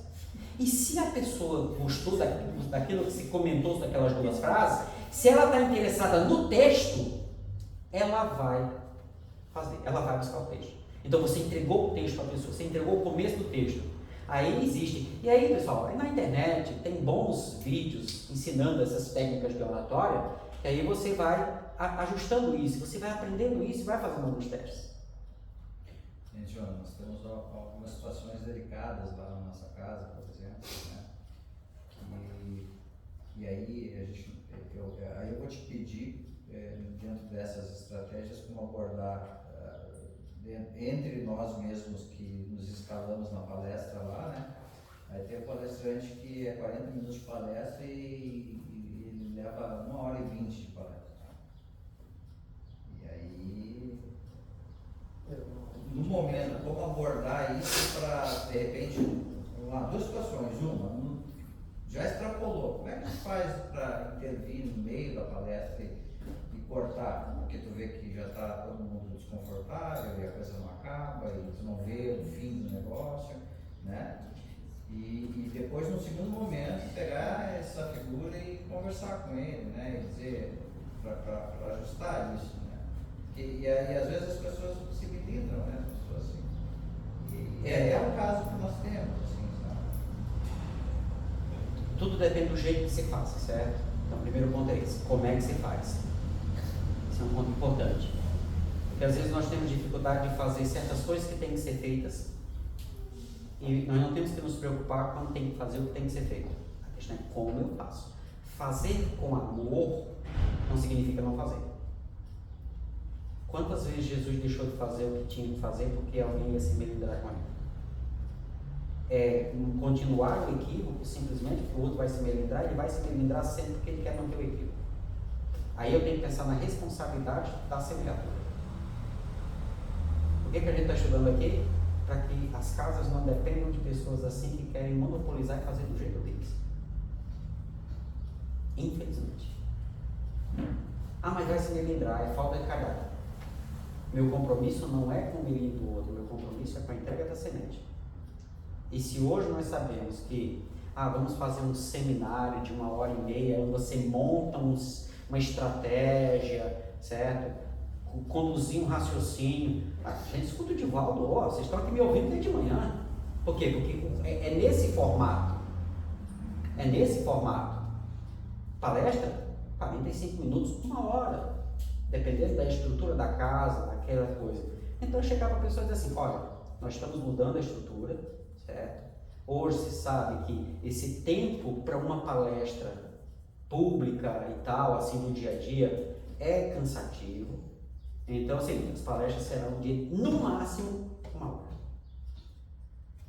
E se a pessoa gostou daquilo que se comentou daquelas 2 frases, se ela está interessada no texto, ela vai buscar o texto. Então você entregou o texto para a pessoa, você entregou o começo do texto. Aí existe. E aí, pessoal, na internet tem bons vídeos ensinando essas técnicas de oratória, que aí você vai ajustando isso, você vai aprendendo isso e vai fazendo alguns testes. Gente, nós temos algumas situações delicadas lá na nossa casa, por exemplo, né? E aí eu vou te pedir, dentro dessas estratégias, como abordar entre nós mesmos que nos escalamos na palestra lá, né? Aí tem um palestrante que é 40 minutos de palestra e ele leva 1h20 de palestra. E aí, no momento, como abordar isso para, de repente, 2 situações. Uma, já extrapolou. Como é que faz para intervir no meio da palestra e cortar? Porque tu vê que já está todo mundo desconfortável e a coisa não acaba e tu não vê o fim do negócio, né? E depois, no segundo momento, pegar essa figura e conversar com ele, né? E dizer, para ajustar isso, né? E aí, às vezes, as pessoas se milindram, né? As pessoas, assim. E é o caso que nós temos, assim, sabe? Tudo depende do jeito que se faça, certo? Então, o primeiro ponto é esse. Como é que se faz? Esse é um ponto importante. Porque às vezes nós temos dificuldade de fazer certas coisas que têm que ser feitas e nós não temos que nos preocupar quando tem que fazer o que tem que ser feito. A questão é como eu faço. Fazer com amor não significa não fazer. Quantas vezes Jesus deixou de fazer o que tinha que fazer porque alguém ia se melindrar com ele? Continuar o equívoco simplesmente porque o outro vai se melindrar, ele vai se melindrar sempre porque ele quer manter o equívoco. Aí eu tenho que pensar na responsabilidade da semeadura. Por que a gente está estudando aqui? Para que as casas não dependam de pessoas assim que querem monopolizar e fazer do jeito deles. Infelizmente. Mas vai se melindrar, é falta de caráter. Meu compromisso não é com o melindro do outro, meu compromisso é com a entrega da semente. E se hoje nós sabemos que vamos fazer um seminário de 1h30, onde você monta uma estratégia, certo? Conduzir um raciocínio. A gente escuta o Divaldo, vocês estão aqui me ouvindo desde de manhã. Por quê? Porque é nesse formato. É nesse formato. Palestra, 45 minutos, 1 hora. Dependendo da estrutura da casa, daquela coisa. Então eu chegar para a pessoa e dizer assim, olha, nós estamos mudando a estrutura, certo? Hoje se sabe que esse tempo para uma palestra pública e tal, assim, no dia a dia, é cansativo. Então, assim, as palestras serão de, no máximo, 1 hora.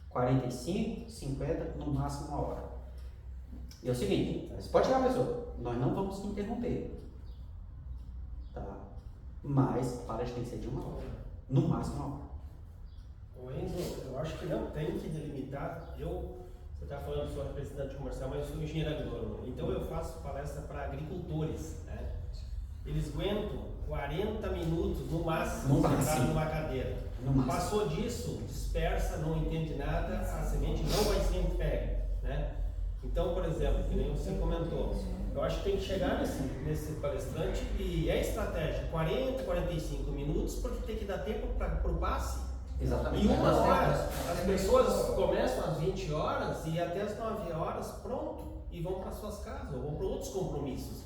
45, 50, no máximo 1 hora. E é o seguinte, você pode chegar a pessoa, nós não vamos te interromper. Tá? Mas a palestra tem que ser de 1 hora. No máximo 1 hora. Ô Enzo, eu acho que não tem que delimitar. Você está falando que sou representante comercial, mas eu sou engenheiro agrônomo. Então eu faço palestra para agricultores, né? Eles aguentam 40 minutos no máximo sentado numa cadeira. Passou disso, dispersa, não entende nada, a semente não vai ser entregue, né? Então, por exemplo, que nem você comentou, eu acho que tem que chegar nesse palestrante e é estratégia, 40, 45 minutos, porque tem que dar tempo para o passe. Exatamente. E 1 hora, as pessoas começam às 20 horas e até às 9 horas, pronto, e vão para suas casas, ou vão para outros compromissos.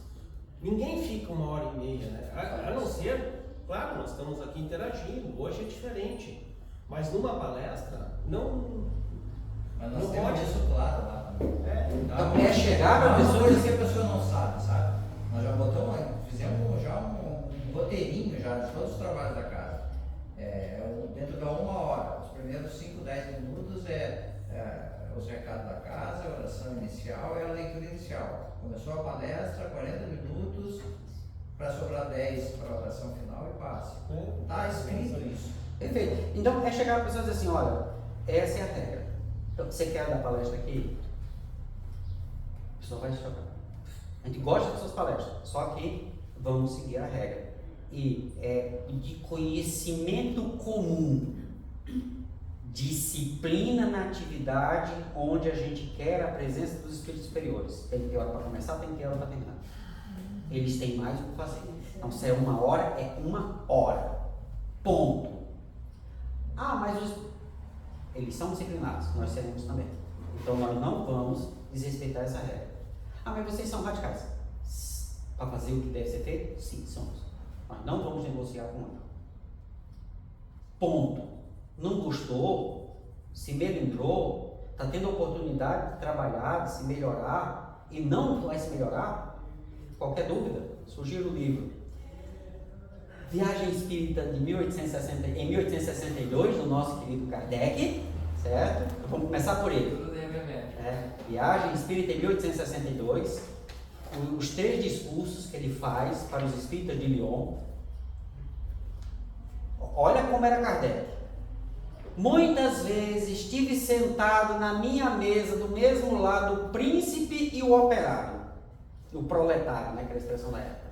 Ninguém fica 1h30, né? A não ser, claro, nós estamos aqui interagindo, hoje é diferente, mas numa palestra, não. Mas nós não temos pode. isso claro lá também. Então é chegar a pessoa coisa que a pessoa não sabe, sabe? Nós já fizemos já um roteirinho já de todos os trabalhos da casa. Dentro da 1 hora, os primeiros 5, 10 minutos os recados da casa, a oração inicial e a leitura inicial. Começou a palestra, 40 minutos, para sobrar 10 para a oração final e passe. Está escrito isso. Perfeito. Então é chegar a pessoa e dizer assim, olha, essa é a regra. Então, você quer dar palestra aqui? A pessoa vai se chocar. A gente gosta das suas palestras, só que vamos seguir a regra. E é de conhecimento comum, disciplina na atividade onde a gente quer a presença dos espíritos superiores. Tem que ter hora para começar, tem que ter hora para terminar. Eles têm mais o que fazer. Então, se é 1 hora, é 1 hora. Ponto. Mas eles são disciplinados, nós seremos também. Então, nós não vamos desrespeitar essa regra. Mas vocês são radicais. Para fazer o que deve ser feito? Sim, somos. Nós não vamos negociar com ele. Ponto. Não gostou, se melindrou, está tendo a oportunidade de trabalhar, de se melhorar e não vai se melhorar? Qualquer dúvida, sugiro o livro Viagem Espírita de 1862, do nosso querido Kardec, certo? Vamos começar por ele. Viagem Espírita em 1862, os 3 discursos que ele faz para os espíritas de Lyon. Olha como era Kardec. Muitas vezes estive sentado na minha mesa, do mesmo lado, o príncipe e o operário, o proletário, né, que era a expressão da época.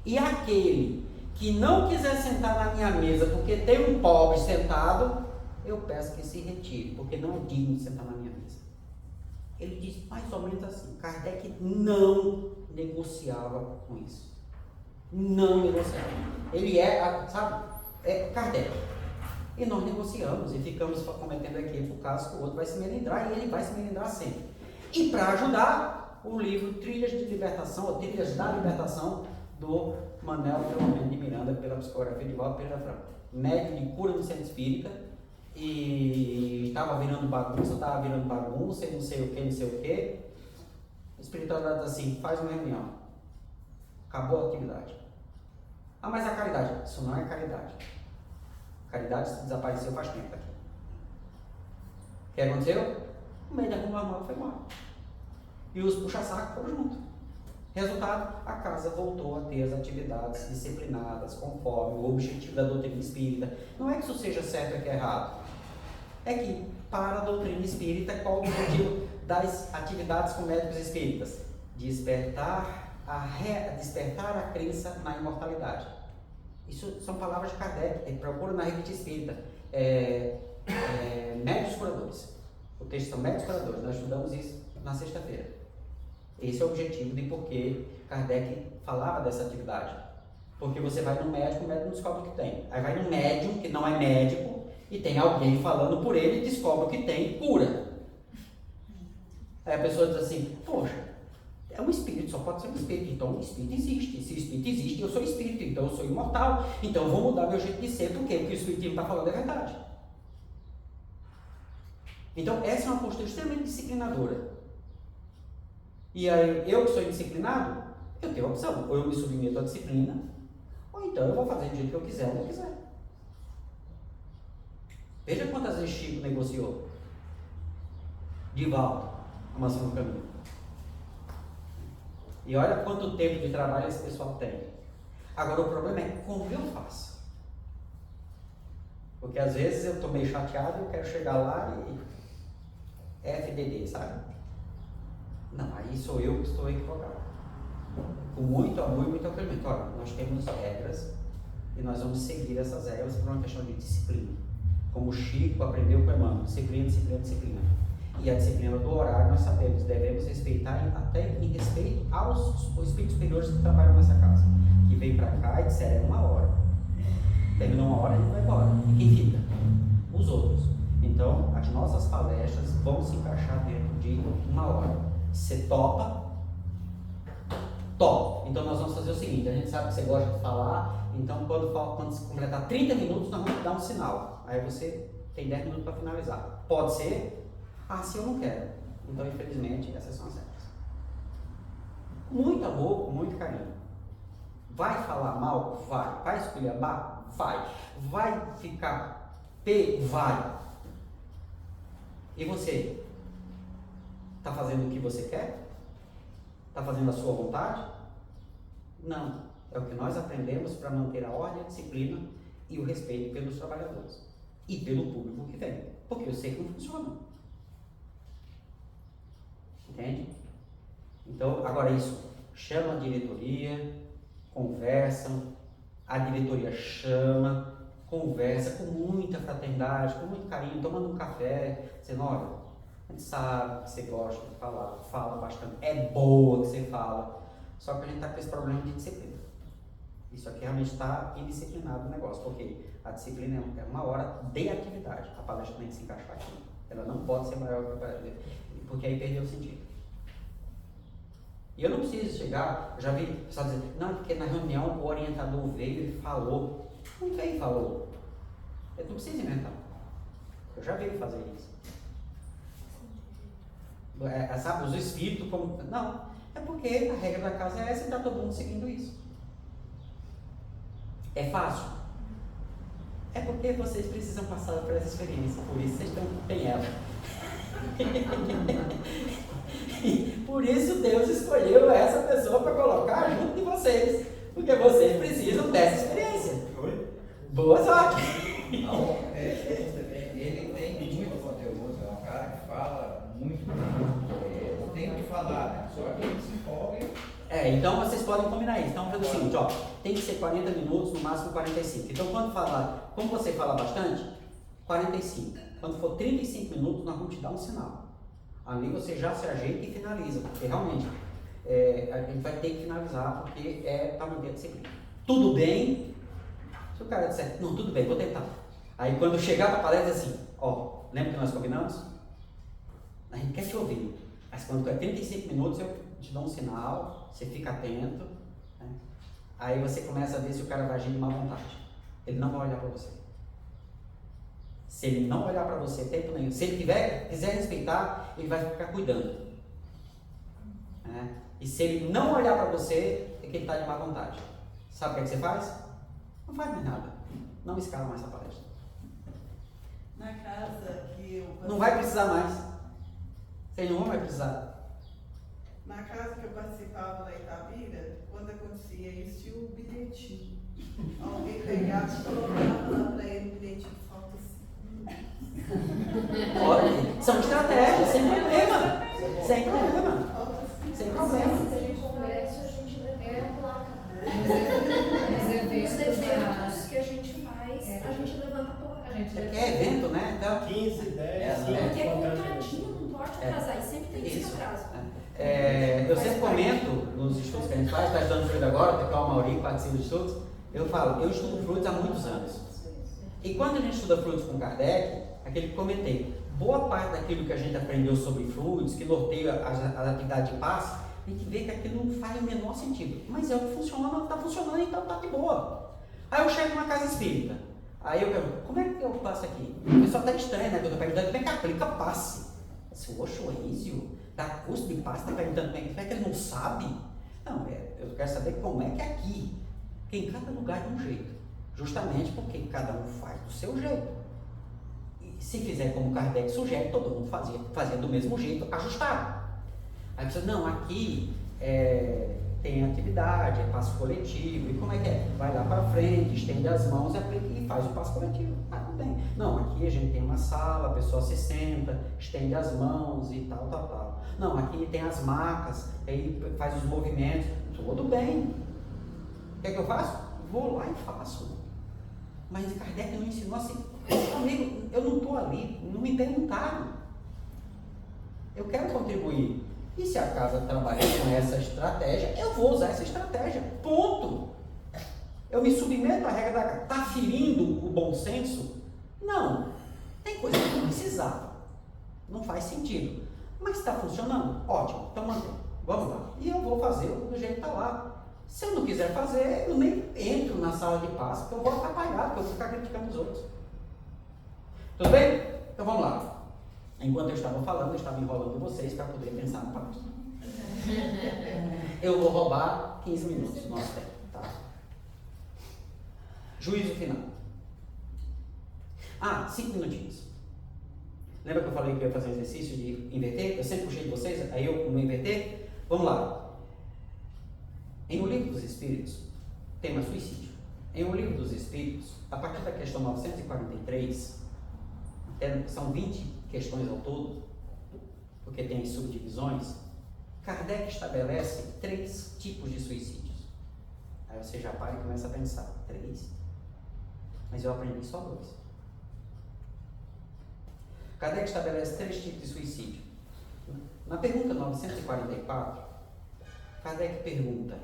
E aquele que não quiser sentar na minha mesa porque tem um pobre sentado, eu peço que se retire, porque não é digno de sentar na minha mesa. Ele diz mais ou menos assim, Kardec não negociava com isso. Não negociava. Ele é Kardec. E nós negociamos e ficamos cometendo equívoco por causa que o outro vai se melindrar e ele vai se melindrar sempre. E para ajudar, o livro Trilhas de Libertação, ou Trilhas da Libertação, do Manuel Filomeno de Miranda, pela psicografia de Valdo Pereira Franco. Médico de cura no centro espírita, e estava virando bagunça, e não sei o que. A espiritualidade diz assim, faz uma reunião. Acabou a atividade. Mas a caridade, isso não é caridade. Caridade desapareceu faz tempo aqui. O que aconteceu? O médico normal foi mal. E os puxa-saco foram juntos. Resultado, a casa voltou a ter as atividades disciplinadas conforme o objetivo da doutrina espírita. Não é que isso seja certo ou que é errado. É que, para a doutrina espírita, qual o objetivo das atividades com médicos espíritas? Despertar a crença na imortalidade. Isso são palavras de Kardec, procura na revista espírita. Médios curadores. O texto são médios curadores, nós estudamos isso na sexta-feira. Esse é o objetivo de por que Kardec falava dessa atividade. Porque você vai no médico, o médico não descobre o que tem. Aí vai no médium, que não é médico, e tem alguém falando por ele e descobre o que tem, cura. Aí a pessoa diz assim, poxa, é um espírito, só pode ser um espírito. Então o espírito existe. Se o espírito existe, eu sou espírito, então eu sou imortal. Então eu vou mudar meu jeito de ser, porque o que o espiritismo está falando é verdade. Então essa é uma postura extremamente disciplinadora. E aí, eu que sou indisciplinado, eu tenho a opção. Ou eu me submeto à disciplina, ou então eu vou fazer do jeito que eu quiser ou não quiser. Veja quantas vezes Chico negociou. Divaldo, a maçã no caminho. E olha quanto tempo de trabalho esse pessoal tem. Agora o problema é como eu faço. Porque às vezes eu estou meio chateado e eu quero chegar lá e FDD, sabe? Não, aí sou eu que estou equivocado. Com muito amor e muito acolhimento. Olha, nós temos regras e nós vamos seguir essas regras por uma questão de disciplina. Como o Chico aprendeu com o Emmanuel, disciplina, disciplina, disciplina. E a disciplina do horário nós sabemos, devemos respeitar até em respeito aos espíritos superiores que trabalham nessa casa. Que vem para cá e disseram 1 hora. Terminou 1 hora e vai embora. E quem fica? Os outros. Então, as nossas palestras vão se encaixar dentro de 1 hora. Você topa? Top! Então nós vamos fazer o seguinte, a gente sabe que você gosta de falar, então quando você completar 30 minutos, nós vamos dar um sinal. Aí você tem 10 minutos para finalizar. Pode ser? Se eu não quero. Então, infelizmente, essas são as regras. Com muito amor, com muito carinho. Vai falar mal? Vai. Vai esculhambar? Vai. Vai ficar P? Vai. E você? Está fazendo o que você quer? Está fazendo a sua vontade? Não. É o que nós aprendemos para manter a ordem, a disciplina e o respeito pelos trabalhadores. E pelo público que vem. Porque eu sei que não funciona. Entende? Então, agora isso. Chama a diretoria, conversam, a diretoria chama, conversa com muita fraternidade, com muito carinho, tomando um café, dizendo, olha, a gente sabe que você gosta de falar, fala bastante, é boa que você fala, só que a gente está com esse problema de disciplina. Isso aqui realmente está indisciplinado o negócio, porque a disciplina é 1 hora de atividade, a palestra tem que se encaixar aqui, ela não pode ser maior que a palestra, porque aí perdeu o sentido. E eu não preciso chegar, eu já vi pessoal dizer, não, porque na reunião o orientador veio e falou. Não veio e falou. Eu não preciso inventar. Eu já vi fazer isso. Sabe, os espíritos como... Não, é porque a regra da casa é essa e está todo mundo seguindo isso. É fácil? É porque vocês precisam passar por essa experiência, por isso vocês têm ela. Por isso Deus escolheu essa pessoa para colocar junto de vocês, porque vocês precisam dessa experiência. Boa sorte! Não, ele tem muito conteúdo, é um cara que fala muito bem. Tem que falar, né? Só que ele se empolga. Então vocês podem combinar isso. Então, faz o seguinte, tem que ser 40 minutos, no máximo 45. Então, como você fala bastante, 45. Quando for 35 minutos, nós vamos te dar um sinal. Ali você já se ajeita e finaliza, porque realmente a gente vai ter que finalizar, porque é para manter a disciplina. Tudo bem? Se o cara disser, não, tudo bem, vou tentar. Aí quando chegar para a palestra, assim, lembra que nós combinamos? A gente quer te ouvir, mas quando é 35 minutos, eu te dou um sinal, você fica atento, né? Aí você começa a ver se o cara vai agir de má vontade. Ele não vai olhar para você. Se ele não olhar para você tempo nenhum, se ele quiser respeitar, ele vai ficar cuidando. Né? E se ele não olhar para você, é que ele está de má vontade. Sabe o que, é que você faz? Não faz mais nada. Não escala mais essa palestra. Na casa que eu... Não vai precisar mais. Vocês não vão mais precisar. Na casa que eu participava da etapa quando acontecia isso, tinha o bilhetinho. Alguém pegava e colocava lá pra ele o bilhetinho, falta Olha, são estratégias, sem problema. Sem problema. Sem problema. Se a gente congresso, a gente levanta a placa. Os Os eventos que a gente faz, a gente levanta a placa. É evento, né? Então, 15, 10, 5, Porque é contando. contratinho, não pode atrasar, e sempre tem esse Isso. atraso. eu sempre comento nos estudos que a gente faz, está estudando fruto agora, tem o Mauri que participa de estudos, eu falo, eu estudo frutos há muitos anos. E quando a gente estuda frutos com Kardec, aquele que comentei, boa parte daquilo que a gente aprendeu sobre frutos, que norteia as atividades de paz, a gente vê que aquilo não faz o menor sentido. Mas é o que funciona, está funcionando, então está de boa. Aí eu chego numa casa espírita, aí eu pergunto, como é que eu passo aqui? O pessoal está estranho, né? Que eu estou perguntando, como é que aplica passe? Esse Oxoísio, dá curso de passe, está perguntando como é que ele não sabe? Não, eu quero saber como é que é aqui. Porque em cada lugar é de um jeito. Justamente porque cada um faz do seu jeito. E se fizer como Kardec sugere, todo mundo fazia do mesmo jeito, ajustado. Aí você não, aqui tem atividade, é passo coletivo, e como é que é? Vai lá para frente, estende as mãos e faz o passo coletivo. Ah, tudo bem. Não, aqui a gente tem uma sala, a pessoa se senta, estende as mãos e tal. Não, aqui tem as macas, aí faz os movimentos, tudo bem. O que é que eu faço? Vou lá e faço. Mas Kardec não ensinou assim. Amigo, eu não estou ali, não me perguntaram. Eu quero contribuir. E se a casa trabalhar com essa estratégia, eu vou usar essa estratégia. Ponto. Eu me submeto à regra da casa. Está ferindo o bom senso? Não. Tem coisa que não precisava. Não faz sentido. Mas está funcionando? Ótimo. Então mantém. Vamos lá. E eu vou fazer do jeito que está lá. Se eu não quiser fazer, eu nem entro na sala de passe, porque eu vou atrapalhar, porque eu vou ficar criticando os outros. Tudo bem? Então vamos lá. Enquanto eu estava falando, eu estava enrolando vocês para poder pensar no palestra. Eu vou roubar 15 minutos do nosso tempo, tá? Juízo final. 5 minutinhos. Lembra que eu falei que eu ia fazer um exercício de inverter? Eu sempre puxei de vocês, aí eu não inverter? Vamos lá. Em O Livro dos Espíritos, tema suicídio. Em O Livro dos Espíritos, a partir da questão 943, são 20 questões ao todo, porque tem as subdivisões, Kardec estabelece 3 tipos de suicídios. Aí você já para e começa a pensar, 3? Mas eu aprendi só 2. Kardec estabelece 3 tipos de suicídio. Na pergunta 944, Kardec pergunta: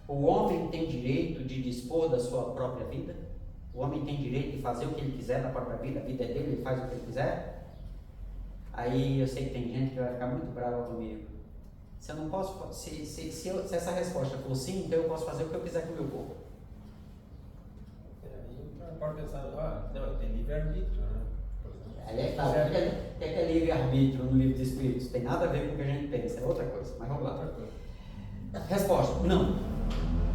o homem tem direito de dispor da sua própria vida? O homem tem direito de fazer o que ele quiser na própria vida? A vida é dele, ele faz o que ele quiser? Aí eu sei que tem gente que vai ficar muito brava comigo. Se eu não posso, se essa resposta for sim, então eu posso fazer o que eu quiser com o meu corpo. Aí pode pensar, não, tem livre-arbítrio, né? Aí é claro, o que é livre-arbítrio no livro dos Espíritos? Tem nada a ver com o que a gente pensa, é outra coisa, mas vamos lá. Resposta: não.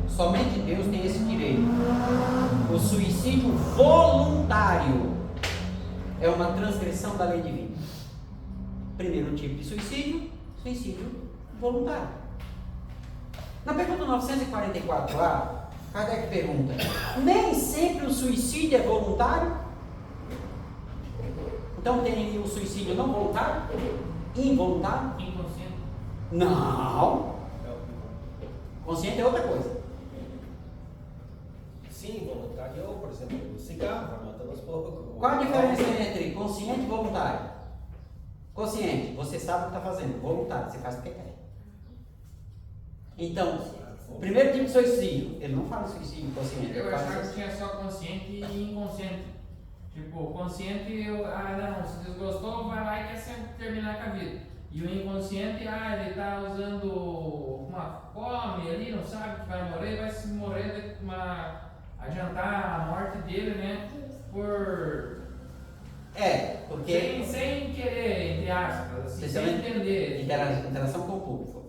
Somente Deus tem esse direito. O suicídio voluntário é uma transgressão da lei divina. Primeiro tipo de suicídio, suicídio voluntário. Na pergunta 944A, Kardec pergunta: nem sempre o suicídio é voluntário? Então tem o suicídio não voluntário? Involuntário? Inconsciente. Não. Consciente é outra coisa. Sim, voluntário, ou, por exemplo, o cigarro, matando aos poucos. Qual a diferença entre consciente e voluntário? Consciente, você sabe o que está fazendo. Voluntário, você faz o que quer. Então, o primeiro tipo de suicídio, ele não fala suicídio consciente. Eu achava que tinha só consciente e inconsciente. Tipo, consciente, não, se desgostou, vai lá e quer sempre terminar com a vida. E o inconsciente, ele tá usando uma fome ali, não sabe que vai morrer, vai se morrer, adiantar a morte dele, né? Porque sem querer, entre aspas, assim, sem entender. Interação com o público.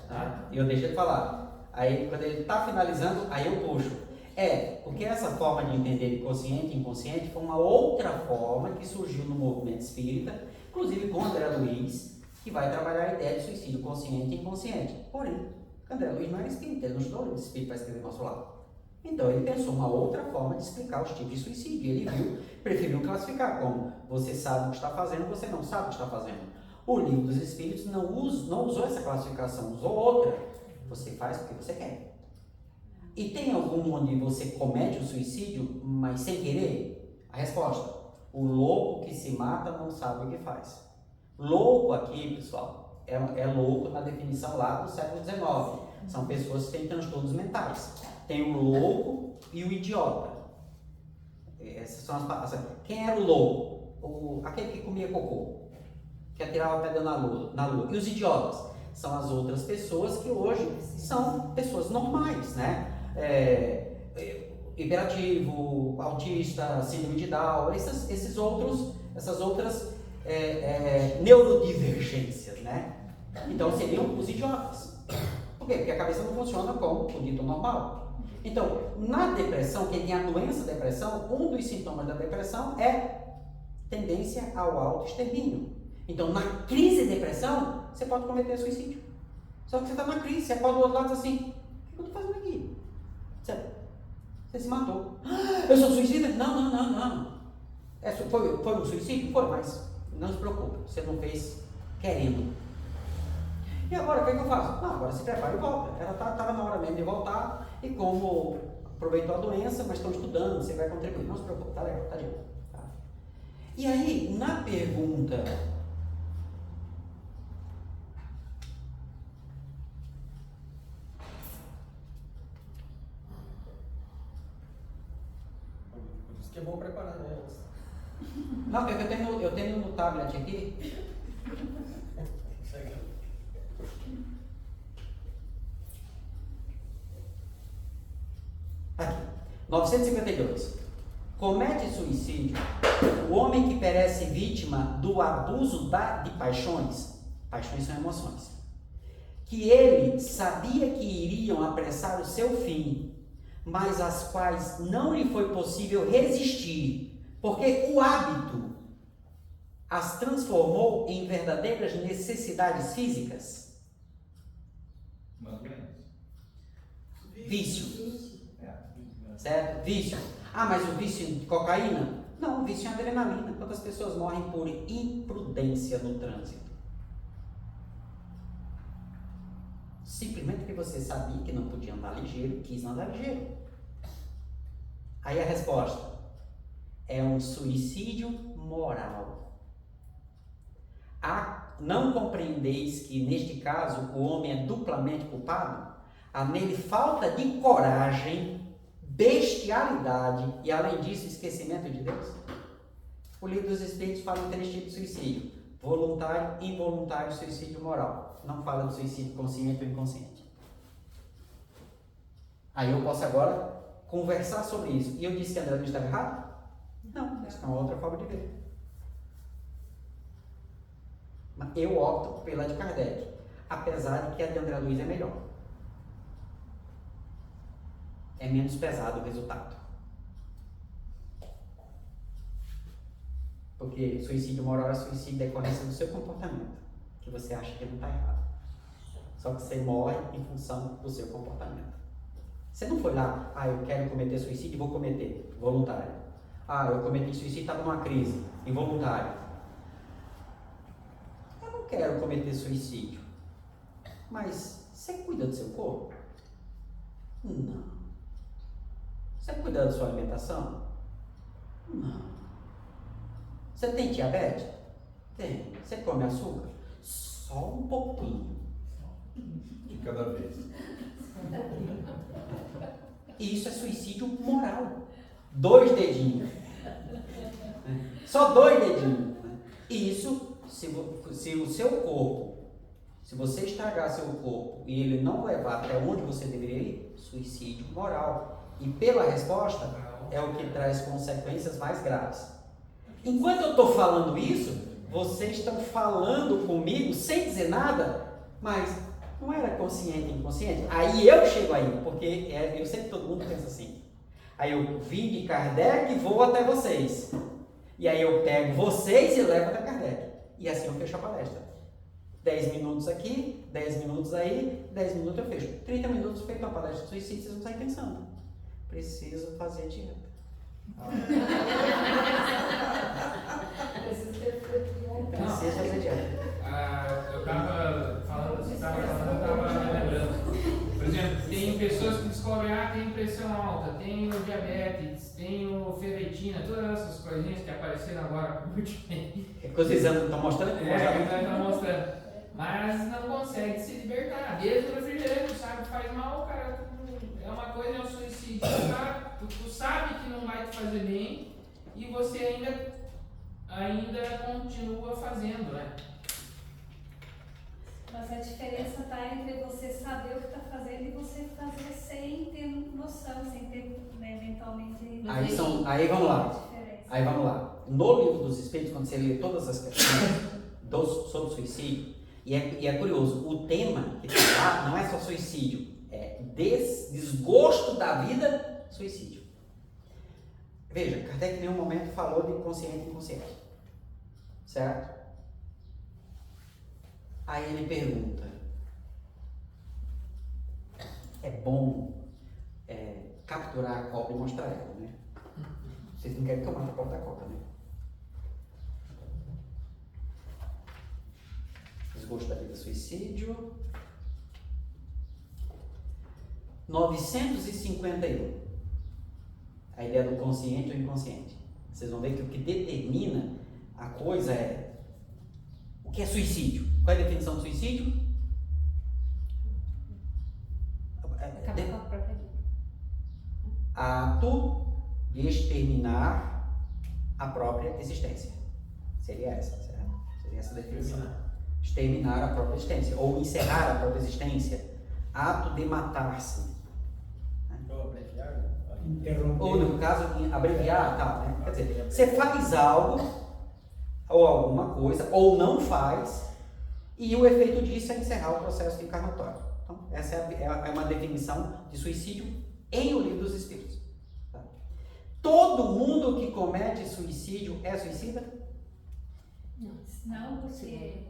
Tá? E eu deixei de falar. Aí quando ele está finalizando, aí eu puxo. Porque essa forma de entender consciente e inconsciente foi uma outra forma que surgiu no movimento espírita, inclusive com André Luiz, que vai trabalhar a ideia de suicídio consciente e inconsciente. Porém, André Luiz não era espírita, ele não estudou o espírito para escrever nosso lado. Então ele pensou uma outra forma de explicar os tipos de suicídio. Ele preferiu classificar como você sabe o que está fazendo, você não sabe o que está fazendo. O Livro dos Espíritos não usou essa classificação, usou outra. Você faz porque você quer. E tem algum onde você comete o suicídio, mas sem querer? A resposta: o louco que se mata não sabe o que faz. Louco aqui, pessoal, é louco na definição lá do século XIX. São pessoas que têm transtornos mentais. Tem o louco e o idiota. Essas são as. Quem era o louco? Aquele que comia cocô, que atirava pedra na lua. E os idiotas? São as outras pessoas que hoje são pessoas normais, né? Hiperativo, autista, síndrome de Down, essas outras neurodivergências, né? Então seriam os idiotas. Por quê? Porque a cabeça não funciona como o dito normal. Então, na depressão, quem tem a doença da depressão, um dos sintomas da depressão é tendência ao autoextermínio. Então, na crise de depressão, você pode cometer suicídio. Só que você está na crise, você pode do outro lado e diz assim: o que eu estou fazendo aqui? Você se matou. Eu sou suicida? Não. Foi um suicídio? Foi, mas não se preocupe, você não fez querendo. E agora, o que é que eu faço? Não, agora se prepara e volta. Ela estava na hora mesmo de voltar, e como aproveitou a doença, mas estão estudando, você vai contribuir. Não se preocupe, tá legal, tá de boa. Tá? E aí, na pergunta... Isso que é bom preparar, né? Não, eu tenho no tablet aqui. Aqui, 952. Comete suicídio o homem que perece vítima do abuso de paixões. Paixões são emoções. Que ele sabia que iriam apressar o seu fim, mas às quais não lhe foi possível resistir, porque o hábito as transformou em verdadeiras necessidades físicas. Uma doença. Vício. Certo? Vício. Mas o vício de cocaína? Não, o vício em adrenalina. Quantas pessoas morrem por imprudência no trânsito? Simplesmente porque você sabia que não podia andar ligeiro, quis andar ligeiro. Aí a resposta é um suicídio moral. Não compreendeis que neste caso o homem é duplamente culpado? Há nele falta de coragem, bestialidade e, além disso, esquecimento de Deus. O Livro dos Espíritos fala em 3 tipos de suicídio: voluntário, involuntário e suicídio moral. Não fala de suicídio consciente ou inconsciente. Aí eu posso agora conversar sobre isso. E eu disse que André Luiz estava errado? Não, isso é uma outra forma de ver. Mas eu opto pela de Kardec, apesar de que a de André Luiz é melhor. É menos pesado o resultado. Porque suicídio moral é suicídio decorrência do seu comportamento, que você acha que não está errado. Só que você morre em função do seu comportamento. Você não foi lá: eu quero cometer suicídio e vou cometer, voluntário. Eu cometi suicídio e estava numa crise, involuntário. Eu não quero cometer suicídio. Mas você cuida do seu corpo? Não. Você cuida da sua alimentação? Não. Você tem diabetes? Tem. Você come açúcar? Só um pouquinho. De cada vez. E isso é suicídio moral. 2 dedinhos. Só 2 dedinhos. E isso, se o seu corpo, se você estragar seu corpo e ele não levar até onde você deveria ir, suicídio moral. E pela resposta, é o que traz consequências mais graves. Enquanto eu estou falando isso, vocês estão falando comigo sem dizer nada, mas Não era consciente e inconsciente. Aí eu chego aí, porque eu sei que todo mundo pensa assim. Aí eu vim de Kardec e vou até vocês. E aí eu pego vocês e levo até Kardec. E assim eu fecho a palestra. 10 minutos aqui, 10 minutos aí, 10 minutos eu fecho. 30 minutos feito uma palestra de suicídio, vocês não saem pensando. Preciso fazer dieta. Preciso fazer dieta. Eu estava me lembrando. Por exemplo, tem pessoas que descobrem, tem pressão alta, tem o diabetes, tem o ferritina, todas essas coisinhas que apareceram agora por último. É que os exames estão mostrando? Estão mostrando. Mas não consegue se libertar. Desde o refrigerante, sabe? Faz mal, cara. É uma coisa, é um suicídio. Tu sabe que não vai te fazer bem e você ainda continua fazendo, né? Mas a diferença está entre você saber o que está fazendo e você fazer sem ter noção, sem ter, né, mentalmente. Aí vamos lá. No Livro dos Espíritos, quando você lê todas as questões sobre suicídio, e é curioso, o tema que está lá não é só suicídio, é desgosto da vida, suicídio. Veja, Kardec em nenhum momento falou de consciente e inconsciente, certo? Aí ele pergunta, é bom capturar a cobra e mostrar ela, né? Vocês não querem tomar a cobra da cobra, né? Desgosto da vida, suicídio. 951. A ideia do consciente ou inconsciente. Vocês vão ver que o que determina a coisa é o que é suicídio. Qual é a definição de suicídio? Acabar com a própria vida. Ato de exterminar a própria existência. Seria essa, certo? Seria essa a definição. Exterminar a própria existência, ou encerrar a própria existência. Ato de matar-se. Ou no caso, abreviar, tal, né? Quer dizer, você faz algo, ou alguma coisa, ou não faz, e o efeito disso é encerrar o processo encarnatório. Então, essa é uma definição de suicídio em O Livro dos Espíritos. Tá? Todo mundo que comete suicídio é suicida? Não, porque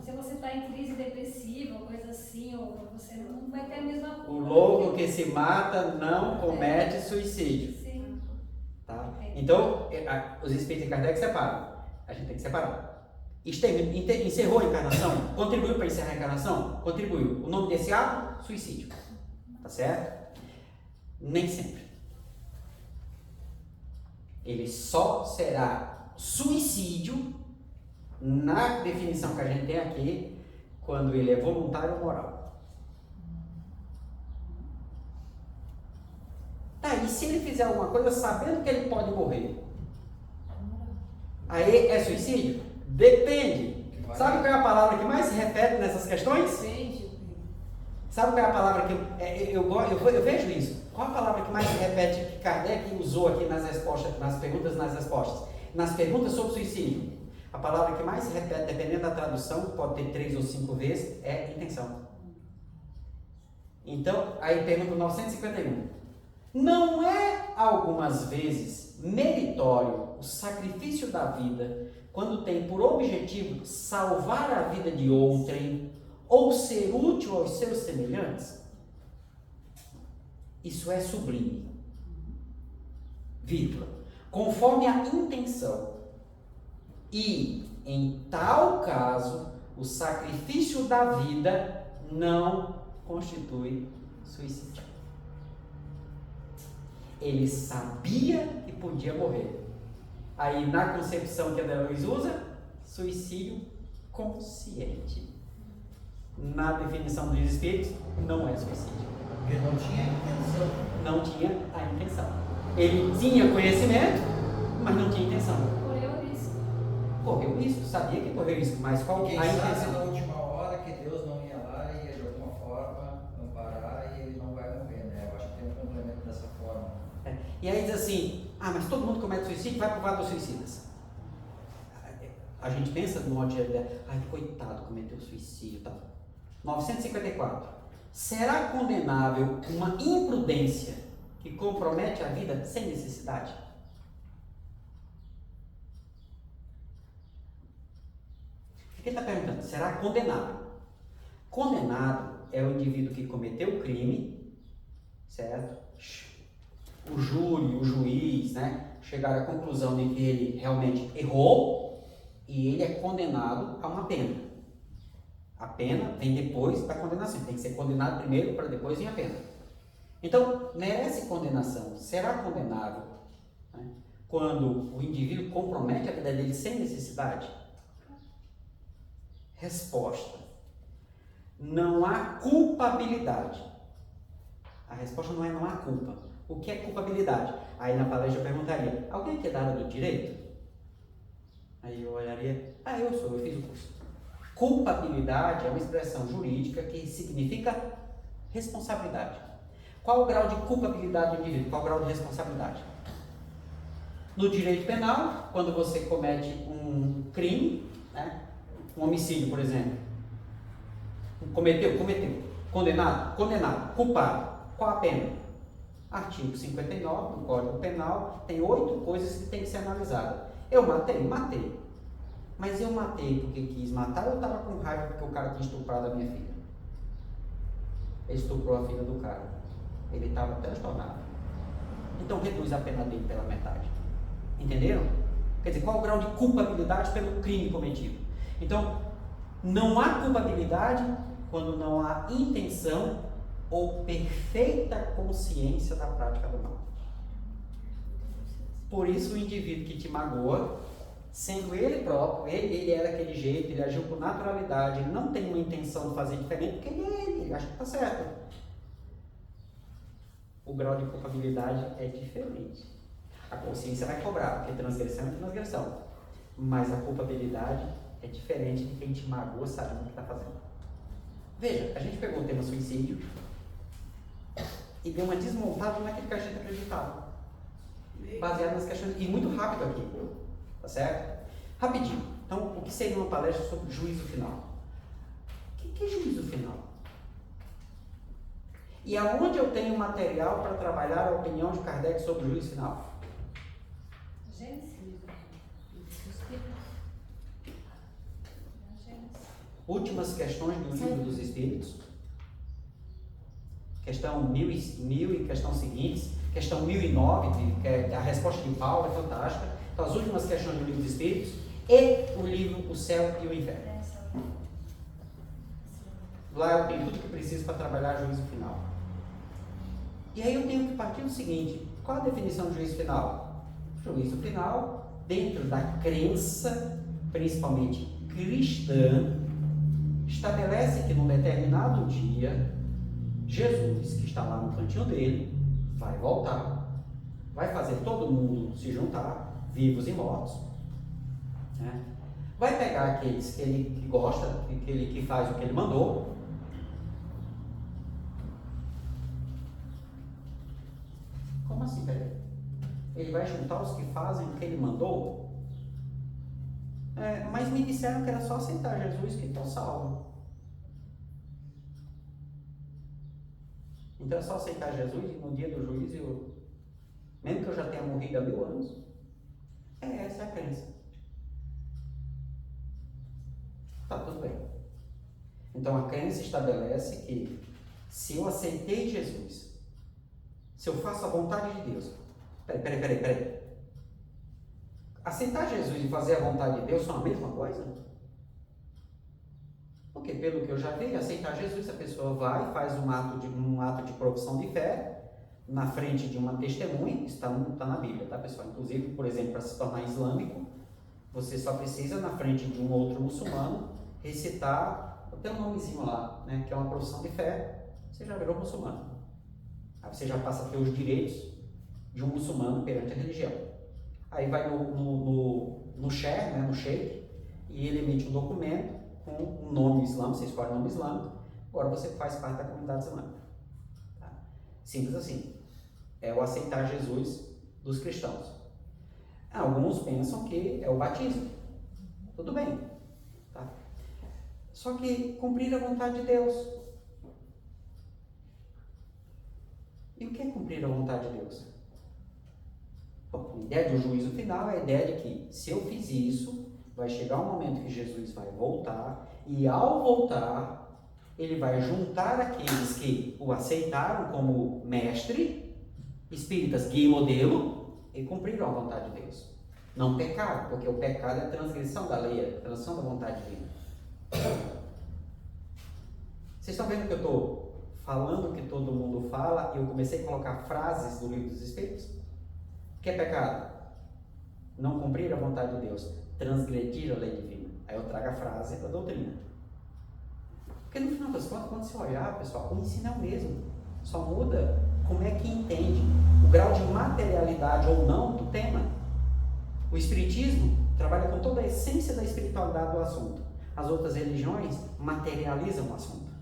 se você está em crise depressiva, ou coisa assim, ou você não vai ter a mesma culpa. O louco que se mata não comete suicídio. Sim. Tá? Então, os espíritos de Kardec separam. A gente tem que separar. Encerrou a encarnação? Contribuiu para encerrar a encarnação? Contribuiu. O nome desse ato? Suicídio. Tá certo? Nem sempre. Ele só será suicídio, na definição que a gente tem aqui, quando ele é voluntário ou moral. Tá, e se ele fizer alguma coisa sabendo que ele pode morrer? Aí é suicídio? Depende. Sabe qual é a palavra que mais se repete nessas questões? Depende. Sabe qual é a palavra que eu vejo isso? Qual a palavra que mais se repete que Kardec usou aqui nas respostas, nas perguntas e nas respostas? Nas perguntas sobre suicídio, a palavra que mais se repete, dependendo da tradução, pode ter 3 ou 5 vezes, é intenção. Então, aí pergunta 951. Não é algumas vezes meritório o sacrifício da vida quando tem por objetivo salvar a vida de outrem ou ser útil aos seus semelhantes? Isso é sublime. Vírgula. Conforme a intenção. E, em tal caso, o sacrifício da vida não constitui suicídio. Ele sabia que podia morrer. Aí, na concepção que a André Luiz usa, suicídio consciente. Na definição dos espíritos, não é suicídio. Porque não tinha intenção. Não tinha a intenção. Ele tinha conhecimento, mas não tinha intenção. Correu risco, sabia que correu risco, mas qual Quem a sabe intenção? na última hora que Deus não ia lá e ia de alguma forma amparar e ele não vai morrer, né? Eu acho que tem um complemento dessa forma. E aí diz assim, mas todo mundo comete suicídio, vai pro vale dos suicidas. A gente pensa no modo de ideia, coitado, cometeu suicídio e tal. 954. Será condenável uma imprudência que compromete a vida sem necessidade? O que ele está perguntando? Será condenável? Condenado é o indivíduo que cometeu o crime, certo? O júri, o juiz, né, chegaram à conclusão de que ele realmente errou e ele é condenado a uma pena. A pena vem depois da condenação. Tem que ser condenado primeiro para depois vir a pena. Então, merece condenação. Será condenável, né, quando o indivíduo compromete a vida dele sem necessidade? Resposta: não há culpabilidade. A resposta não há culpa. O que é culpabilidade? Aí na palestra eu perguntaria: alguém aqui é da área do direito? Aí eu olharia: eu fiz o curso. Culpabilidade é uma expressão jurídica que significa responsabilidade. Qual o grau de culpabilidade do indivíduo? Qual o grau de responsabilidade? No direito penal, quando você comete um crime, né, um homicídio, por exemplo, cometeu, condenado, culpado, qual a pena? Artigo 59 do Código Penal tem 8 coisas que tem que ser analisadas. Eu matei. Mas eu matei porque quis matar ou eu estava com raiva porque o cara tinha estuprado a minha filha? Ele estuprou a filha do cara. Ele estava transtornado. Então reduz a pena dele pela metade. Entenderam? Quer dizer, qual o grau de culpabilidade pelo crime cometido? Então, não há culpabilidade quando não há intenção ou perfeita consciência da prática do mal. Por isso o indivíduo que te magoa, sendo ele próprio, ele era daquele jeito, ele agiu com naturalidade, ele não tem uma intenção de fazer diferente, porque ele acha que está certo. O grau de culpabilidade é diferente. A consciência vai cobrar, porque transgressão é transgressão. Mas a culpabilidade é diferente de quem te magoa sabendo o que está fazendo. Veja, a gente pegou o tema suicídio e deu uma desmontada naquilo que a gente acreditava. Baseado nas questões, e muito rápido aqui, tá certo? Rapidinho. Então, o que seria uma palestra sobre juízo final? O que é juízo final? E aonde eu tenho material para trabalhar a opinião de Kardec sobre o juízo final? Gênesis. Últimas questões do Livro dos Espíritos. Questão 1000 e questão seguintes. Questão 1009, que é a resposta de Paulo, é fantástica. Então, as últimas questões do Livro dos Espíritos e o livro O Céu e o Inferno. Lá eu tenho tudo que preciso para trabalhar o juízo final. E aí eu tenho que partir do seguinte: qual a definição de juízo final? Juízo final, dentro da crença, principalmente cristã, estabelece que num determinado dia, Jesus, que está lá no cantinho dele, vai voltar, vai fazer todo mundo se juntar, vivos e mortos, né? Vai pegar aqueles que ele gosta, que faz o que ele mandou, como assim, peraí? Ele vai juntar os que fazem o que ele mandou? Mas me disseram que era só aceitar Jesus que estão salvos. Então é só aceitar Jesus e no dia do juízo, mesmo que eu já tenha morrido há 1000 anos? Essa é a crença. Tá, tudo bem. Então a crença estabelece que se eu aceitei Jesus, se eu faço a vontade de Deus, peraí. Aceitar Jesus e fazer a vontade de Deus são a mesma coisa? Porque pelo que eu já vi, aceitar Jesus, a pessoa vai e faz um ato de profissão de fé na frente de uma testemunha, isso está na Bíblia, tá, pessoal? Inclusive, por exemplo, para se tornar islâmico, você só precisa, na frente de um outro muçulmano, recitar, tem um nomezinho lá, né, que é uma profissão de fé, você já virou muçulmano. Aí você já passa a ter os direitos de um muçulmano perante a religião. Aí vai no sheikh, né, no sheikh, e ele emite um documento com um nome islâmico, você escolhe o nome islâmico, agora você faz parte da comunidade islâmica. Tá? Simples assim. É o aceitar Jesus dos cristãos. Alguns pensam que é o batismo. Tudo bem. Tá? Só que cumprir a vontade de Deus. E o que é cumprir a vontade de Deus? Bom, a ideia do juízo final é a ideia de que, se eu fiz isso, vai chegar um momento que Jesus vai voltar, e ao voltar, ele vai juntar aqueles que o aceitaram como mestre, espíritas guia e modelo, e cumpriram a vontade de Deus. Não pecaram, porque o pecado é a transgressão da lei, é a transgressão da vontade divina. Vocês estão vendo que eu estou falando que todo mundo fala e eu comecei a colocar frases do livro dos Espíritos? O que é pecado? Não cumprir a vontade de Deus, transgredir a lei divina. Aí eu trago a frase da doutrina. Porque no final das contas, quando você olhar, pessoal, o ensino é o mesmo. Só muda como é que entende o grau de materialidade ou não do tema. O Espiritismo trabalha com toda a essência da espiritualidade do assunto. As outras religiões materializam o assunto.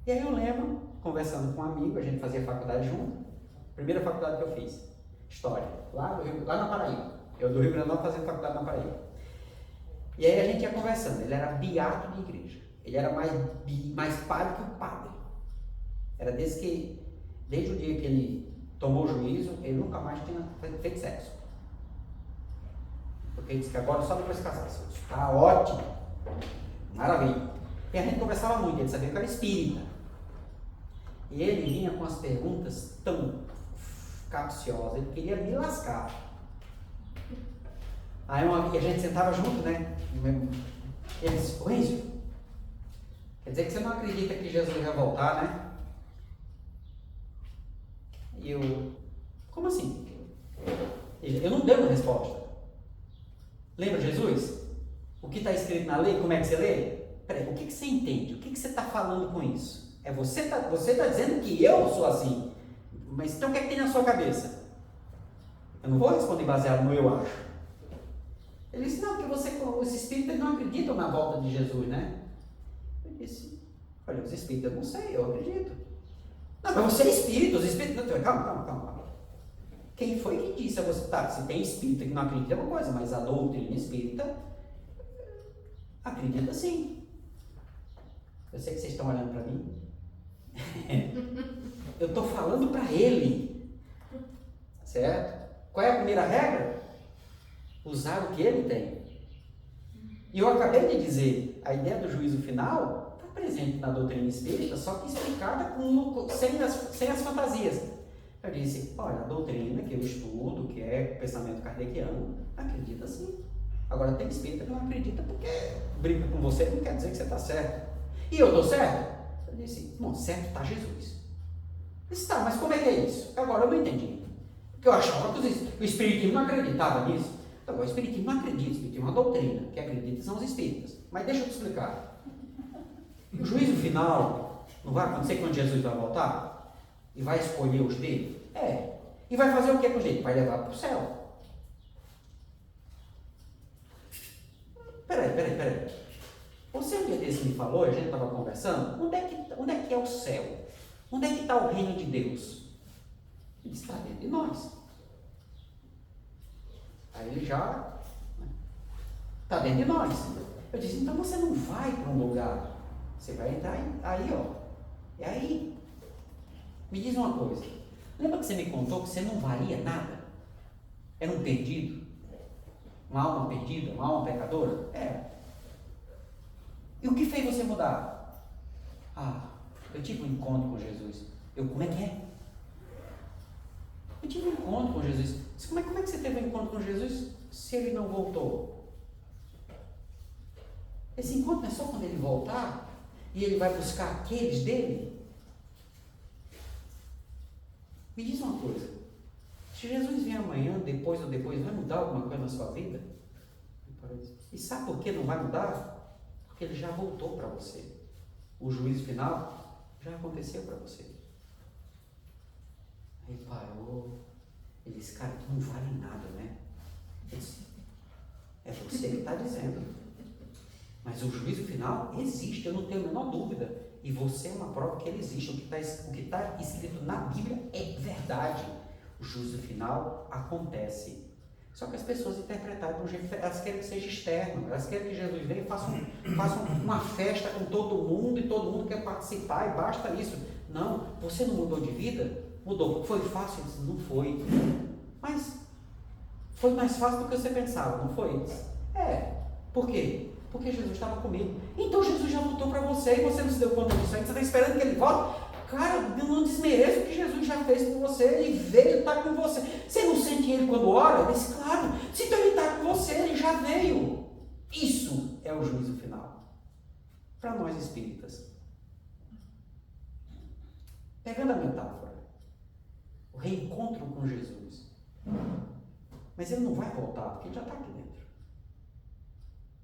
E aí eu lembro, conversando com um amigo, a gente fazia faculdade junto. Primeira faculdade que eu fiz, História, lá na Paraíba. Eu do Rio Grande do Norte fazendo faculdade na Paraíba. E aí a gente ia conversando, ele era beato de igreja. Ele era mais padre que o padre. Era desde o dia que ele tomou juízo, ele nunca mais tinha feito sexo. Porque ele disse que agora só depois de casar. Está ótimo. Maravilha. E a gente conversava muito, ele sabia que eu era espírita. E ele vinha com as perguntas tão capciosas, ele queria me lascar. Aí a gente sentava junto, né? E ele disse, ô Enzo, quer dizer que você não acredita que Jesus vai voltar, né? E eu, como assim? Eu não dei uma resposta. Lembra Jesus? O que está escrito na lei, como é que você lê? Peraí, o que você entende? O que você está falando com isso? É você tá dizendo que eu sou assim. Mas então o que é que tem na sua cabeça? Eu não vou responder baseado no eu acho. Ele disse, não, porque os espíritas não acreditam na volta de Jesus, né? Eu disse, olha, os espíritas não sei, eu acredito. Não, mas você é espírita, os espíritas... Não, calma. Quem foi que disse a você? Tá, se tem espírita que não acredita é uma coisa, mas a doutrina espírita acredita sim. Eu sei que vocês estão olhando para mim. Eu estou falando para ele. Certo? Qual é a primeira regra? Usar o que ele tem. E eu acabei de dizer, a ideia do juízo final está presente na doutrina espírita, só que explicada sem as fantasias. Eu disse, olha, a doutrina que eu estudo, que é o pensamento kardeciano, acredita sim. Agora tem espírita que não acredita porque briga com você, não quer dizer que você está certo. E eu estou certo? Eu disse, bom, certo está Jesus. Eu disse, tá, mas como é que é isso? Agora eu não entendi. Porque eu achava que o espiritismo não acreditava nisso. Agora o espiritismo não acredita, o espiritismo é uma doutrina, que acredita são os espíritas. Mas deixa eu te explicar. O juízo final não vai acontecer quando Jesus vai voltar? E vai escolher os dele? É. E vai fazer o que com os dele? Vai levar para o céu. Peraí. Você um dia desse me falou, a gente estava conversando, onde é que é o céu? Onde é que está o reino de Deus? Ele está dentro de nós. Aí ele já está dentro de nós. Eu disse, então você não vai para um lugar, você vai entrar aí, ó. É aí. Me diz uma coisa, lembra que você me contou que você não valia nada? Era um perdido? Uma alma perdida? Uma alma pecadora? Era. E o que fez você mudar? Eu tive um encontro com Jesus. Como é que é? Eu tive um encontro com Jesus. Como é que você teve um encontro com Jesus se ele não voltou? Esse encontro não é só quando ele voltar e ele vai buscar aqueles dele? Me diz uma coisa. Se Jesus vier amanhã, depois, vai mudar alguma coisa na sua vida? E sabe por que não vai mudar? Porque ele já voltou para você. O juízo final já aconteceu para você. Aí parou. Ele disse, cara, tu não vale nada, né? Eu disse, é você que está dizendo. Mas o juízo final existe, eu não tenho a menor dúvida. E você é uma prova que ele existe. O que está escrito na Bíblia é verdade. O juízo final acontece. Só que as pessoas interpretaram de um jeito, elas querem que seja externo, elas querem que Jesus venha e faça uma festa com todo mundo e todo mundo quer participar e basta isso. Não, você não mudou de vida? Mudou. Foi fácil? Não foi. Mas foi mais fácil do que você pensava, não foi? Por quê? Porque Jesus estava comigo. Então Jesus já voltou para você e você não se deu conta disso ainda, você está esperando que ele volte? Cara, eu não desmereço o que Jesus já fez por você, ele veio estar com você. Você não sente ele quando ora? Ele diz, claro, se então ele está com você, ele já veio. Isso é o juízo final. Para nós espíritas. Pegando a metáfora, o reencontro com Jesus. Mas ele não vai voltar, porque ele já está aqui dentro.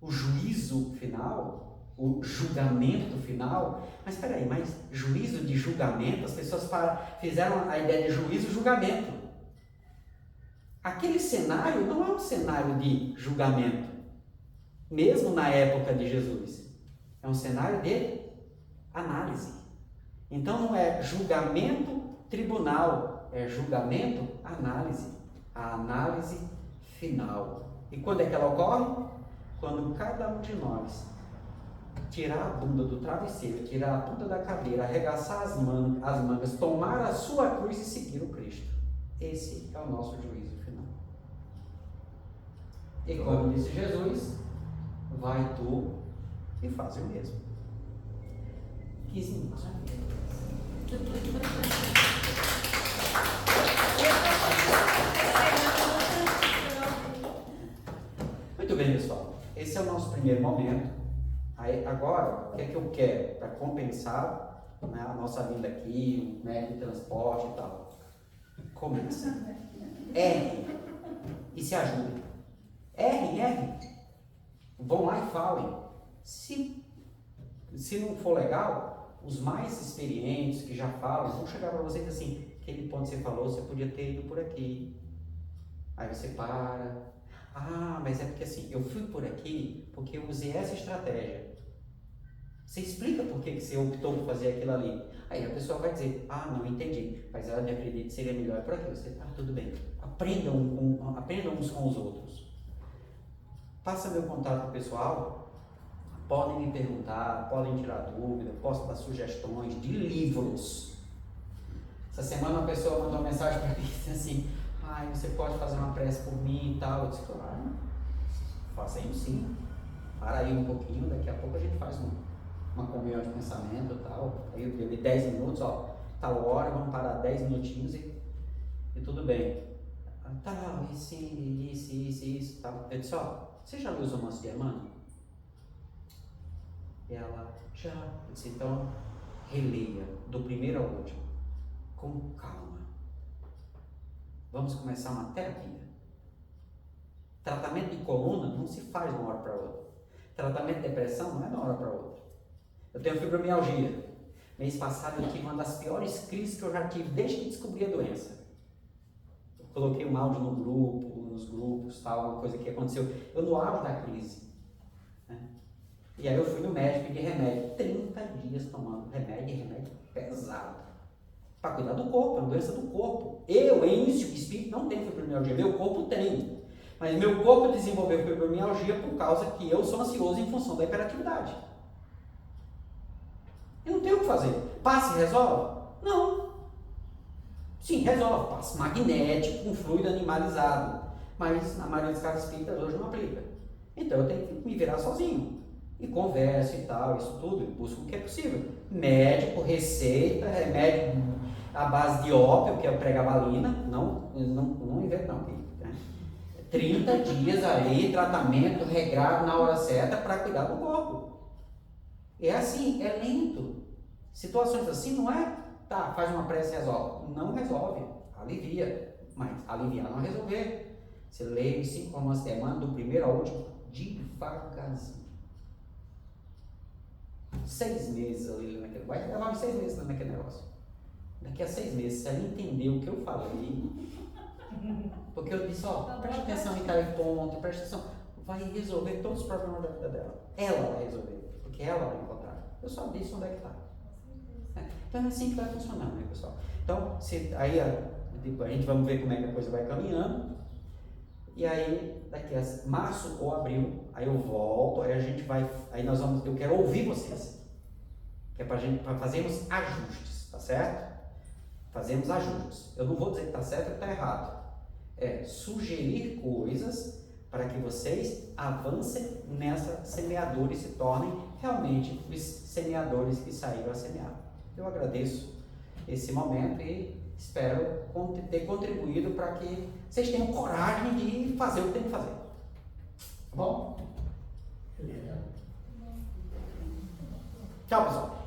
O juízo final, o julgamento final, mas espera aí, mas juízo de julgamento, as pessoas fizeram a ideia de juízo e julgamento. Aquele cenário não é um cenário de julgamento, mesmo na época de Jesus. É um cenário de análise. Então não é julgamento tribunal, é julgamento análise. A análise final. E quando é que ela ocorre? Quando cada um de nós tirar a bunda do travesseiro, tirar a ponta da cadeira, arregaçar as mangas, tomar a sua cruz e seguir o Cristo. Esse é o nosso juízo final. E como disse Jesus, vai tu e faz o mesmo. 15 minutos. Muito bem, pessoal. Esse é o nosso primeiro momento. Aí, agora, o que é que eu quero para compensar, né, a nossa vinda aqui, o médio de transporte e tal? Começa. Erre e se ajudem. Errem. Vão lá e falem. Se não for legal, os mais experientes que já falam vão chegar para você e dizer assim, aquele ponto que você falou, você podia ter ido por aqui. Aí você para. Ah, mas é porque assim, eu fui por aqui porque eu usei essa estratégia. Você explica por que você optou por fazer aquilo ali. Aí a pessoa vai dizer, ah, não entendi, mas ela me acredita que seria melhor por aqui. Você, tudo bem. Aprendam uns com os outros. Passa meu contato pessoal, podem me perguntar, podem tirar dúvida, posso dar sugestões de livros. Essa semana uma pessoa mandou uma mensagem para mim assim, você pode fazer uma prece por mim e tal. Eu disse, claro, fazemos sim. Para aí um pouquinho, daqui a pouco a gente faz uma comunhão de pensamento e tal. Aí eu dei 10 minutos, tal hora, vamos parar 10 minutinhos e tudo bem. Isso, tal. Eu disse, você já leu os romances de Emmanuel? E ela, já. Eu disse, então, releia, do primeiro ao último, com calma. Vamos começar uma terapia. Tratamento de coluna não se faz de uma hora para outra. Tratamento de depressão não é de uma hora para outra. Eu tenho fibromialgia. Mês passado eu tive uma das piores crises que eu já tive desde que descobri a doença. Eu coloquei um áudio nos grupos, tal, uma coisa que aconteceu. Eu no auge da crise. Né? E aí eu fui no médico de remédio. 30 dias tomando remédio pesado. Para cuidar do corpo, é uma doença do corpo. Eu, Êncio, espírito, não tenho fibromialgia, meu corpo tem. Mas meu corpo desenvolveu fibromialgia por causa que eu sou ansioso em função da hiperatividade. Eu não tenho o que fazer. Passe e resolve? Não. Sim, resolve. Passe magnético com fluido animalizado. Mas na maioria dos casos espíritas hoje não aplica. Então eu tenho que me virar sozinho. E converso e tal, isso tudo, e busco o que é possível. Médico, receita, remédio à base de ópio, que é o pregabalina, não invento não, né? 30 dias ali, tratamento regrado na hora certa para cuidar do corpo. É assim, é lento. Situações assim não é, faz uma prece e resolve. Não resolve, alivia, mas aliviar não é resolver. Você lê 5 romances de Emmanuel, do primeiro ao último, devagarzinho. 6 meses ali naquele, vai levar uns 6 meses naquele negócio. Daqui a 6 meses, se ela entender o que eu falei, porque eu disse, preste atenção em tal ponto, preste atenção, vai resolver todos os problemas da vida dela. Ela vai resolver, porque ela vai encontrar. Eu só disse onde é que está. Então é assim que vai funcionar, né, pessoal? Então, aí a gente vamos ver como é que a coisa vai caminhando. E aí, daqui a março ou abril, aí eu volto, aí a gente vai, aí nós vamos, eu quero ouvir vocês, que é para fazermos ajustes, tá certo? Fazemos ajustes. Eu não vou dizer que está certo ou que está errado. É sugerir coisas para que vocês avancem nessa semeadura e se tornem realmente os semeadores que saíram a semear. Eu agradeço esse momento e espero ter contribuído para que vocês tenham coragem de fazer o que tem que fazer. Tá bom? Tchau, pessoal.